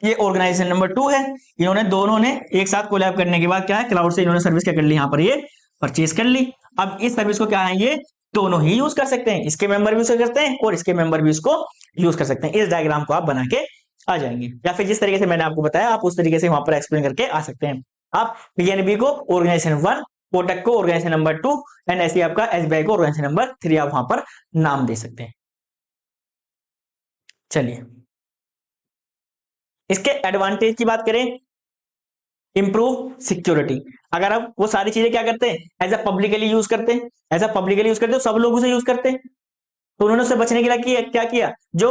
ये ऑर्गेनाइजेशन नंबर 2 है। इन्होंने दोनों ने एक साथ कोलैब करने के बाद क्या है, क्लाउड से इन्होंने सर्विस क्या कर ली, यहाँ पर ये परचेज कर ली। अब इस सर्विस को क्या है, ये दोनों ही यूज कर सकते हैं, इसके मेंबर भी यूज कर सकते हैं और इसके मेंबर भी इसको यूज कर सकते हैं। इस डायग्राम को आप बना के आ जाएंगे, या फिर जिस तरीके से मैंने आपको बताया आप उस तरीके से वहां पर एक्सप्लेन करके आ सकते हैं। आप पीएनबी को ऑर्गेनाइजेशन 1, कोटक को ऑर्गेनाइजेशन नंबर 2 एंड ऐसे आपका एसबीआई को ऑर्गेनाइजेशन नंबर 3 आप वहां पर नाम दे सकते हैं। चलिए इसके एडवांटेज की बात करें, इंप्रूव सिक्योरिटी। अगर आप वो सारी चीजें क्या करते हैं, एज अ पब्लिकली यूज करते हैं, एज अ पब्लिकली यूज करते हो, सब लोग उसे यूज करते हैं, तो उन्होंने उससे बचने के लिए क्या किया, जो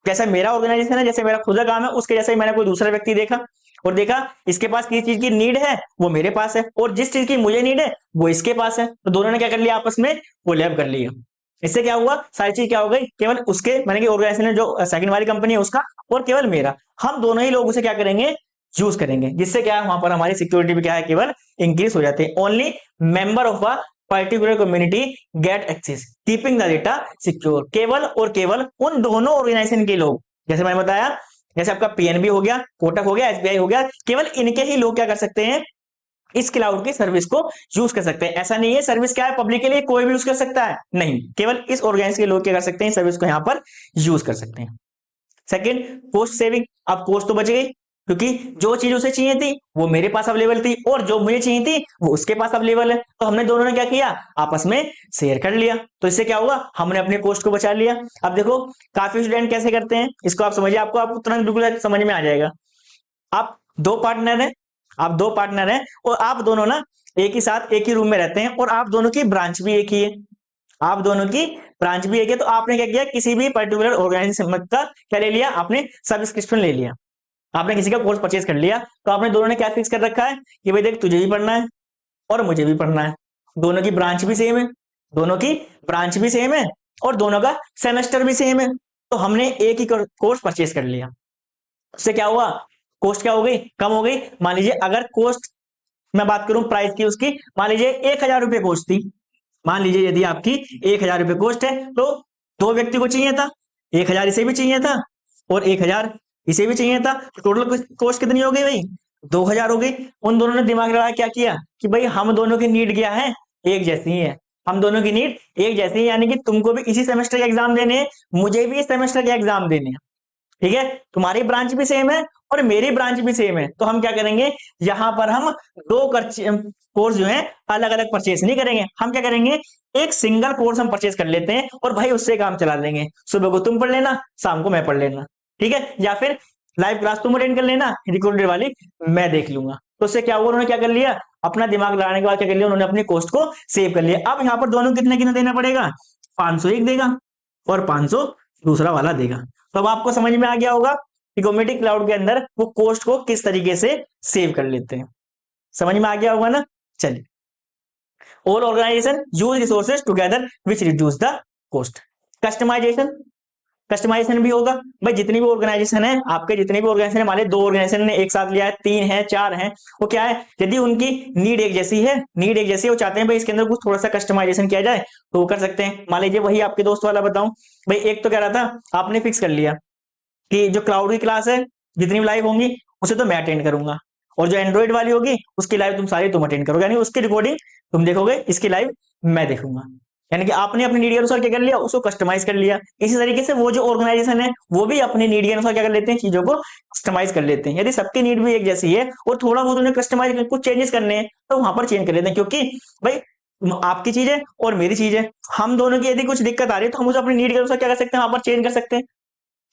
जैसा मेरा ऑर्गेनाइजेशन है, जैसे मेरा खुद का काम है, उसके जैसे ही मैंने कोई दूसरा व्यक्ति देखा और देखा इसके पास किस चीज की नीड है वो मेरे पास है, और जिस चीज की मुझे नीड है वो इसके पास है, तो दोनों ने क्या कर लिया, आपस में कोलैब कर लिया। इससे क्या हुआ, सारी चीज क्या हो गई, केवल उसके मैंने कि ऑर्गेनाइजेशन जो सेकंड वाली कंपनी है उसका और केवल मेरा, हम दोनों ही लोग उसे क्या करेंगे, यूज करेंगे, जिससे क्या है वहां पर हमारी सिक्योरिटी भी क्या है, केवल इंक्रीज हो जाती है। Only member of a particular community get access keeping the data secure. केवल और केवल उन दोनों ऑर्गेनाइजेशन के लोग, जैसे मैंने बताया, जैसे आपका पीएनबी हो गया, कोटक हो गया, एसबीआई हो गया, केवल इनके ही लोग क्या कर सकते हैं, इस क्लाउड की सर्विस को यूज कर सकते हैं। ऐसा नहीं है सर्विस क्या है पब्लिक के लिए कोई भी यूज कर सकता है, नहीं, केवल इस ऑर्गेनाइजेशन के लोग क्या कर सकते हैं, सर्विस को यहां पर यूज कर सकते हैं। Second, cost saving. अब कॉस्ट तो बच गई, क्योंकि जो चीज उसे चाहिए थी वो मेरे पास अवेलेबल थी और जो मुझे चाहिए थी वो उसके पास अवेलेबल है, तो हमने दोनों ने क्या किया, आपस में शेयर कर लिया, तो इससे क्या हुआ, हमने अपने कॉस्ट को बचा लिया। अब देखो काफी स्टूडेंट कैसे करते हैं इसको, आप समझिए, आपको तुरंत बिल्कुल समझ में आ जाएगा। आप दो पार्टनर हैं, और आप दोनों ना एक ही साथ एक ही रूम में रहते हैं, और आप दोनों की ब्रांच भी एक ही है, तो आपने क्या किया, किसी भी पर्टिकुलर ऑर्गेनाइजेशन का क्या ले लिया, आपने सब्सक्रिप्शन ले लिया, आपने किसी का कोर्स परचेज कर लिया, तो आपने दोनों ने क्या फिक्स कर रखा है कि भाई देख तुझे भी पढ़ना है और मुझे भी पढ़ना है, दोनों की ब्रांच भी सेम है, और दोनों का सेमेस्टर भी सेम है, तो हमने एक ही कोर्स परचेज कर लिया। उससे क्या हुआ, कॉस्ट क्या हो गई, कम हो गई। मान लीजिए अगर कॉस्ट मैं बात करूं प्राइस की उसकी, मान लीजिए 1,000 रुपए कॉस्ट थी, मान लीजिए यदि आपकी 1,000 रुपए कॉस्ट है, तो दो व्यक्ति को चाहिए था, 1,000 इसे भी चाहिए था और 1,000 इसे भी चाहिए था, तो टोटल कॉस्ट कितनी हो गई भाई, 2,000 हो गई। उन दोनों ने दिमाग लगाया क्या किया कि भाई हम दोनों की नीड क्या है, एक जैसी ही है, यानी कि तुमको भी इसी सेमेस्टर के एग्जाम देने हैं, मुझे भी इस सेमेस्टर के एग्जाम देने हैं, ठीक है, तुम्हारी ब्रांच भी सेम है और मेरी ब्रांच भी सेम है, तो हम क्या करेंगे, यहां पर हम दो कोर्स जो है अलग अलग परचेज नहीं करेंगे, हम क्या करेंगे, एक सिंगल कोर्स हम परचेज कर लेते हैं और भाई उससे काम चला लेंगे, सुबह को तुम पढ़ लेना, शाम को मैं पढ़ लेना, ठीक है, या फिर लाइव क्लास तुम अटेंड कर लेना, रिकॉर्डेड वाली मैं देख लूंगा। तो उससे क्या हुआ, उन्होंने क्या कर लिया, अपना दिमाग लगाने के बाद क्या कर लिया, उन्होंने अपनी कॉस्ट को सेव कर लिया। अब यहाँ पर दोनों कितने कितने देना पड़ेगा, 500 एक देगा और 500 दूसरा वाला देगा। तो अब आपको समझ में आ गया होगा कि कम्युनिटी क्लाउड के अंदर वो कॉस्ट को किस तरीके से सेव कर लेते हैं, समझ में आ गया होगा ना। चलिए, all organisation use resources together which reduce the cost. Customisation भी होगा भाई, जितनी भी ऑर्गेनाइजेशन है आपके, जितनी भी ऑर्गेनाइजेशन है, मान लीजिए 2 ऑर्गेनाइजेशन ने एक साथ लिया है, 3 है, 4 है, वो क्या है, यदि उनकी नीड एक जैसी है, वो चाहते हैं भाई इसके अंदर कुछ थोड़ा सा कस्टमाइजेशन किया जाए, तो वो कर सकते हैं। मान लीजिए वही आपके दोस्त वाला बताऊं भाई, एक तो कह रहा था आपने फिक्स कर लिया कि जो क्लाउड की क्लास है जितनी भी लाइव होंगी उसे तो मैं अटेंड करूंगा, और जो एंड्रॉइड वाली होगी उसकी लाइव तुम अटेंड करोगे, यानी उसकी रिकॉर्डिंग तुम देखोगे, इसकी लाइव मैं देखूंगा, यानी कि आपने अपनी नीड के अनुसार क्या कर लिया, उसको कस्टमाइज कर लिया। इसी तरीके से वो जो ऑर्गेनाइजेशन है वो भी अपनी नीड के अनुसार क्या कर लेते हैं, चीजों को कस्टमाइज कर लेते हैं। यदि सबकी नीड भी एक जैसी है और थोड़ा बहुत उन्हें कस्टमाइज कुछ चेंजेस करने हैं तो वहां पर चेंज कर लेते हैं, क्योंकि भाई आपकी चीज है और मेरी चीज है, हम दोनों की यदि कुछ दिक्कत आ रही है तो हम उसे अपनी नीड के अनुसार क्या कर सकते हैं, वहां पर चेंज कर सकते हैं।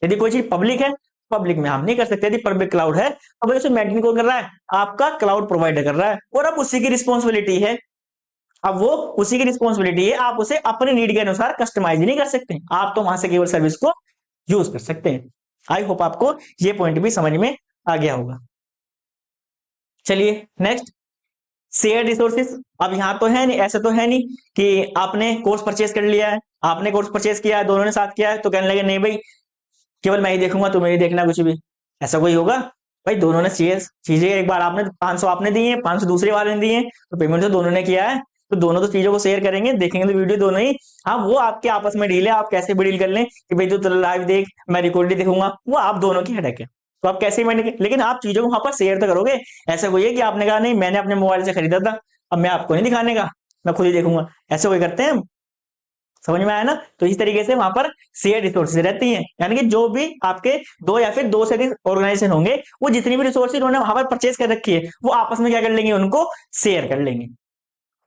यदि कोई चीज पब्लिक है, पब्लिक में हम नहीं कर सकते, यदि पब्लिक क्लाउड है तो भाई उसे मेंटेन कौन कर रहा है, आपका क्लाउड प्रोवाइडर कर रहा है, और अब उसी की रिस्पॉन्सिबिलिटी है अब वो उसी की रिस्पॉन्सिबिलिटी है, आप उसे अपने नीड के अनुसार कस्टमाइज नहीं कर सकते, आप तो वहां से केवल सर्विस को यूज कर सकते हैं। आई होप आपको ये पॉइंट भी समझ में आ गया होगा। चलिए नेक्स्ट, शेयर रिसोर्सेज। अब यहाँ तो है नहीं, ऐसा तो है नहीं कि आपने कोर्स परचेज कर लिया है, आपने कोर्स परचेज किया है, दोनों ने साथ किया है, तो कहने लगे नहीं भाई केवल मैं ही देखूंगा, तुम्हें नहीं देखना कुछ भी, ऐसा कोई होगा? भाई दोनों ने चीजें एक बार आपने 500 आपने दी है, 500 दूसरे वाले ने दिए हैं, तो पेमेंट तो दोनों ने किया है, तो दोनों तो चीजों को शेयर करेंगे, देखेंगे तो वीडियो दोनों ही। हाँ वो आपके आपस में डील है, आप कैसे भी डील कर लें कि भाई तू लाइव देख, मैं रिकॉर्डेड देखूंगा, वो आप दोनों की हेडेक है, तो आप कैसे मैंने, लेकिन आप चीजों को वहां पर शेयर तो करोगे। ऐसा कोई है कि आपने कहा नहीं मैंने अपने मोबाइल से खरीदा था, अब मैं आपको नहीं दिखाने का, मैं खुद ही देखूंगा, ऐसे कोई करते हैं हम? समझ में आया ना? तो इस तरीके से वहां पर शेयर रिसोर्सेज रहती हैं, यानी कि जो भी आपके दो या फिर दो से अधिक ऑर्गेनाइजेशन होंगे, वो जितनी भी रिसोर्सेज उन्होंने वहां पर परचेज कर रखी है, वो आपस में क्या कर लेंगे, उनको शेयर कर लेंगे।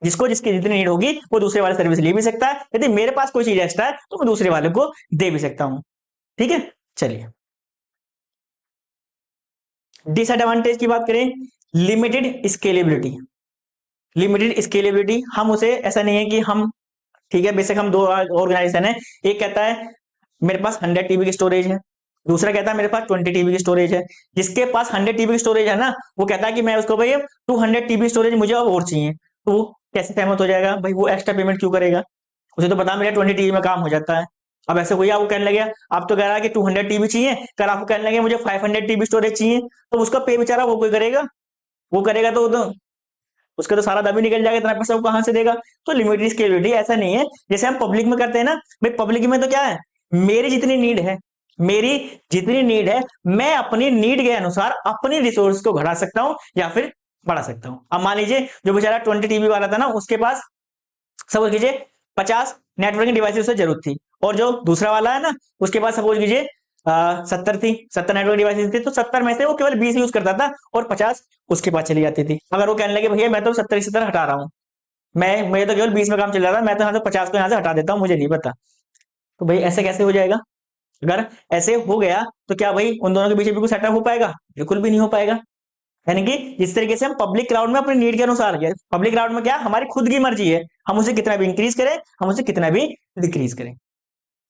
जिसको जिसकी जितनी नीड होगी वो दूसरे वाले सर्विस ले भी सकता है, यदि मेरे पास कोई चीज एक्स्ट्रा है तो मैं दूसरे वाले को दे भी सकता हूं। ठीक है, चलिए डिसएडवांटेज की बात करें, लिमिटेड स्केलेबिलिटी। लिमिटेड स्केलेबिलिटी, हम उसे ऐसा नहीं है कि हम, ठीक है बेशक हम दो ऑर्गेनाइजेशन है, एक कहता है मेरे पास 100 टीबी की स्टोरेज है, दूसरा कहता है मेरे पास 20 टीबी की स्टोरेज है। जिसके पास 100 टीबी की स्टोरेज है ना, वो कहता है कि मैं उसको भाई 200 टीबी स्टोरेज मुझे अब और चाहिए, तो वो कैसे सहमत हो जाएगा भाई? वो एक्स्ट्रा पेमेंट क्यों करेगा? उसे तो पता मेरा 20 टीबी में काम हो जाता है। अब ऐसे कोई आपको कहने लगे, आप तो कह रहा है कि 200 टीबी चाहिए, कल आपको कहने लगे मुझे 500 टीबी स्टोरेज चाहिए, तो उसका पे बेचारा वो कोई करेगा? वो करेगा तो उसका तो सारा दबी निकल जाएगा, इतना पैसा वो कहां से देगा? तो लिमिटेड स्केलेबिलिटी ऐसा नहीं है जैसे हम पब्लिक में करते हैं ना, भाई पब्लिक में तो क्या है, मेरी जितनी नीड है, मेरी जितनी नीड है, मैं अपनी नीड के अनुसार अपनी रिसोर्स को घटा सकता हूं या फिर बढ़ा सकता हूं। अब मान लीजिए जो बेचारा 20 टीबी वाला था ना, उसके पास सपोज कीजिए 50 नेटवर्किंग डिवाइसेस से जरूरत थी, और जो दूसरा वाला है ना उसके पास सपोज कीजिए 70 थी, 70 नेटवर्क डिवाइसेस थी, तो 70 में से वो केवल 20 यूज करता था और 50 उसके पास चली जाती थी। अगर वो कहने लगे भैया मैं तो 70 हटा रहा हूँ, मैं तो केवल 20 में काम चल रहा था, मैं तो यहाँ से 50 को यहाँ से हटा देता हूँ, मुझे नहीं पता, तो भाई ऐसे कैसे हो जाएगा? अगर ऐसे हो गया तो क्या भाई उन दोनों के बीच भी कुछ सेटअप हो पाएगा? बिल्कुल भी नहीं हो पाएगा। यानी कि जिस तरीके से हम पब्लिक क्लाउड में अपनी नीड के अनुसार गए, पब्लिक क्लाउड में क्या हमारी खुद की मर्जी है, हम उसे कितना भी इंक्रीज करें, हम उसे कितना भी डिक्रीज करें।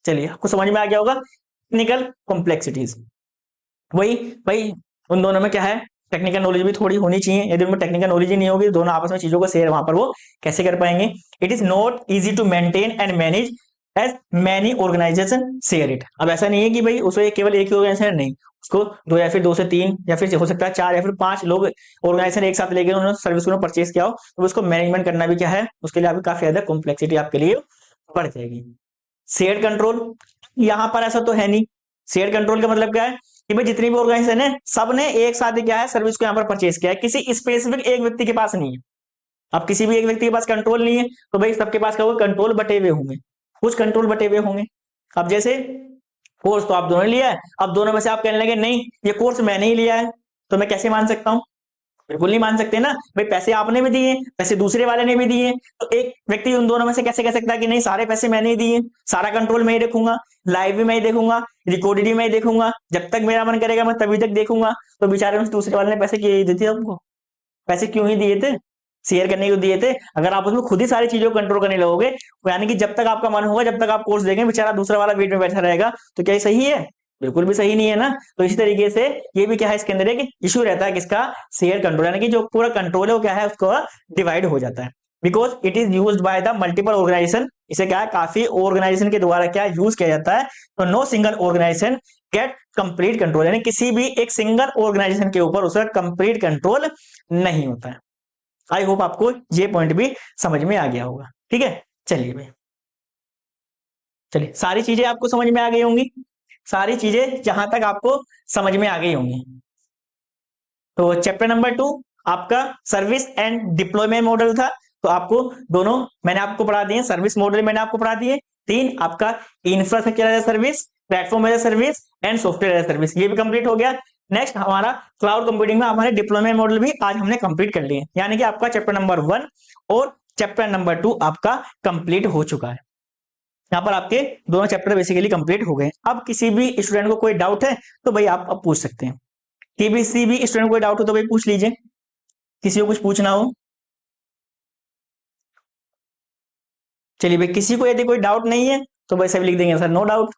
चलिए आपको समझ में आ गया होगा टेक्निकल कॉम्प्लेक्सिटीज। वही भाई उन दोनों में क्या है, टेक्निकल नॉलेज भी थोड़ी होनी चाहिए, यदि उनमें टेक्निकल नॉलेज ही नहीं होगी तो दोनों आपस में चीजों को शेयर वहां पर वो कैसे कर पाएंगे? It is not easy to maintain and manage as many organisation share it. अब ऐसा नहीं है कि भाई उसे केवल एक ही ऑर्गेनाइजेशन, नहीं, उसको दो या फिर दो से तीन या फिर हो सकता है 4 या फिर 5 लोग ऑर्गेनाइजेशन एक साथ लेके उन्होंने सर्विस को परचेज किया हो, तो उसको मैनेजमेंट करना भी क्या है, उसके लिए आपकी काफी ज्यादा कॉम्प्लेक्सिटी आपके लिए बढ़ जाएगी। शेयर कंट्रोल, यहाँ पर ऐसा तो है नहीं। शेयर कंट्रोल का मतलब क्या है कि भाई जितनी भी ऑर्गेनाइजेशन है सबने एक साथ ही क्या है सर्विस को यहाँ पर परचेज किया है, किसी स्पेसिफिक एक व्यक्ति के पास नहीं है। अब किसी भी एक व्यक्ति के पास कंट्रोल नहीं है, तो भाई सबके पास क्या होगा, कंट्रोल बटे हुए होंगे, कुछ कंट्रोल बटे हुए होंगे। अब जैसे कोर्स तो आप दोनों ने लिया है, अब दोनों में से आप कहने लगे नहीं ये कोर्स मैंने ही लिया है, तो मैं कैसे मान सकता हूँ? बिल्कुल नहीं मान सकते ना भाई, पैसे आपने भी दिए, पैसे दूसरे वाले ने भी दिए, तो एक व्यक्ति उन दोनों में से कैसे कह सकता है कि नहीं सारे पैसे मैंने ही दिए, सारा कंट्रोल मैं ही रखूंगा, लाइव भी मैं ही देखूंगा, रिकॉर्डेड भी मैं ही देखूंगा, जब तक मेरा मन करेगा मैं तभी तक देखूंगा। तो बेचारे उस दूसरे वाले ने पैसे क्यों ही दिए थे आपको? पैसे क्यों ही दिए थे? शेयर करने को दिए थे। अगर आप उसमें खुद ही सारी चीजों को कंट्रोल करने लगोगे, यानी कि जब तक आपका मन होगा, जब तक आप कोर्स देखेंगे, बेचारा दूसरा वाला वेट में बैठा रहेगा, तो क्या ये सही है? बिल्कुल भी सही नहीं है ना। तो इसी तरीके से ये भी क्या है, इसके अंदर एक इश्यू रहता है किसका, शेयर कंट्रोल, यानी कि जो पूरा कंट्रोल है वो क्या है, उसको डिवाइड हो जाता है, because it is used by the multiple organisation. इसे क्या है, काफी ऑर्गेनाइजेशन के द्वारा क्या यूज किया जाता है, तो no single organisation get complete control, यानी किसी भी एक सिंगल ऑर्गेनाइजेशन के ऊपर उसका कंप्लीट कंट्रोल नहीं होता है। आई होप आपको ये पॉइंट भी समझ में आ गया होगा। ठीक है, चलिए भाई, चलिए सारी चीजें आपको समझ में आ गई होंगी, सारी चीजें जहां तक आपको समझ में आ गई होंगी। तो चैप्टर नंबर 2 आपका सर्विस एंड डिप्लॉयमेंट मॉडल था, तो आपको दोनों मैंने आपको पढ़ा दिए, सर्विस मॉडल मैंने आपको पढ़ा दिए 3, आपका infrastructure as a service, platform as a service and software as a service, ये भी कंप्लीट हो गया। नेक्स्ट हमारा क्लाउड कंप्यूटिंग में हमारे डिप्लॉयमेंट मॉडल भी आज हमने कंप्लीट कर लिए, यानी कि आपका चैप्टर नंबर 1 और चैप्टर नंबर 2 आपका कंप्लीट हो चुका है। यहाँ पर आपके दोनों चैप्टर बेसिकली कंप्लीट हो गए। अब किसी भी स्टूडेंट को कोई डाउट है तो भाई आप अब पूछ सकते हैं, किसी भी स्टूडेंट को कोई डाउट हो तो भाई पूछ लीजिए, किसी को कुछ पूछना हो। चलिए भाई, किसी को यदि कोई डाउट नहीं है तो वैसे भी लिख देंगे सर नो डाउट।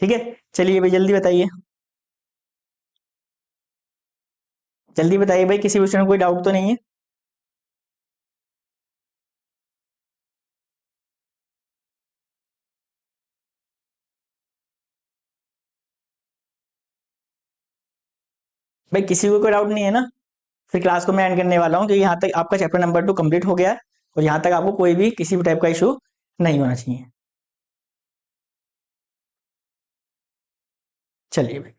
ठीक है, चलिए भाई जल्दी बताइए, जल्दी बताइए भाई, किसी क्वेश्चन में कोई डाउट तो नहीं है। भाई किसी को कोई डाउट नहीं है ना, फिर क्लास को मैं एंड करने वाला हूँ, क्योंकि यहाँ तक आपका चैप्टर नंबर 2 कंप्लीट हो गया है और यहाँ तक आपको कोई भी किसी भी टाइप का इशू नहीं होना चाहिए। चलिए भाई।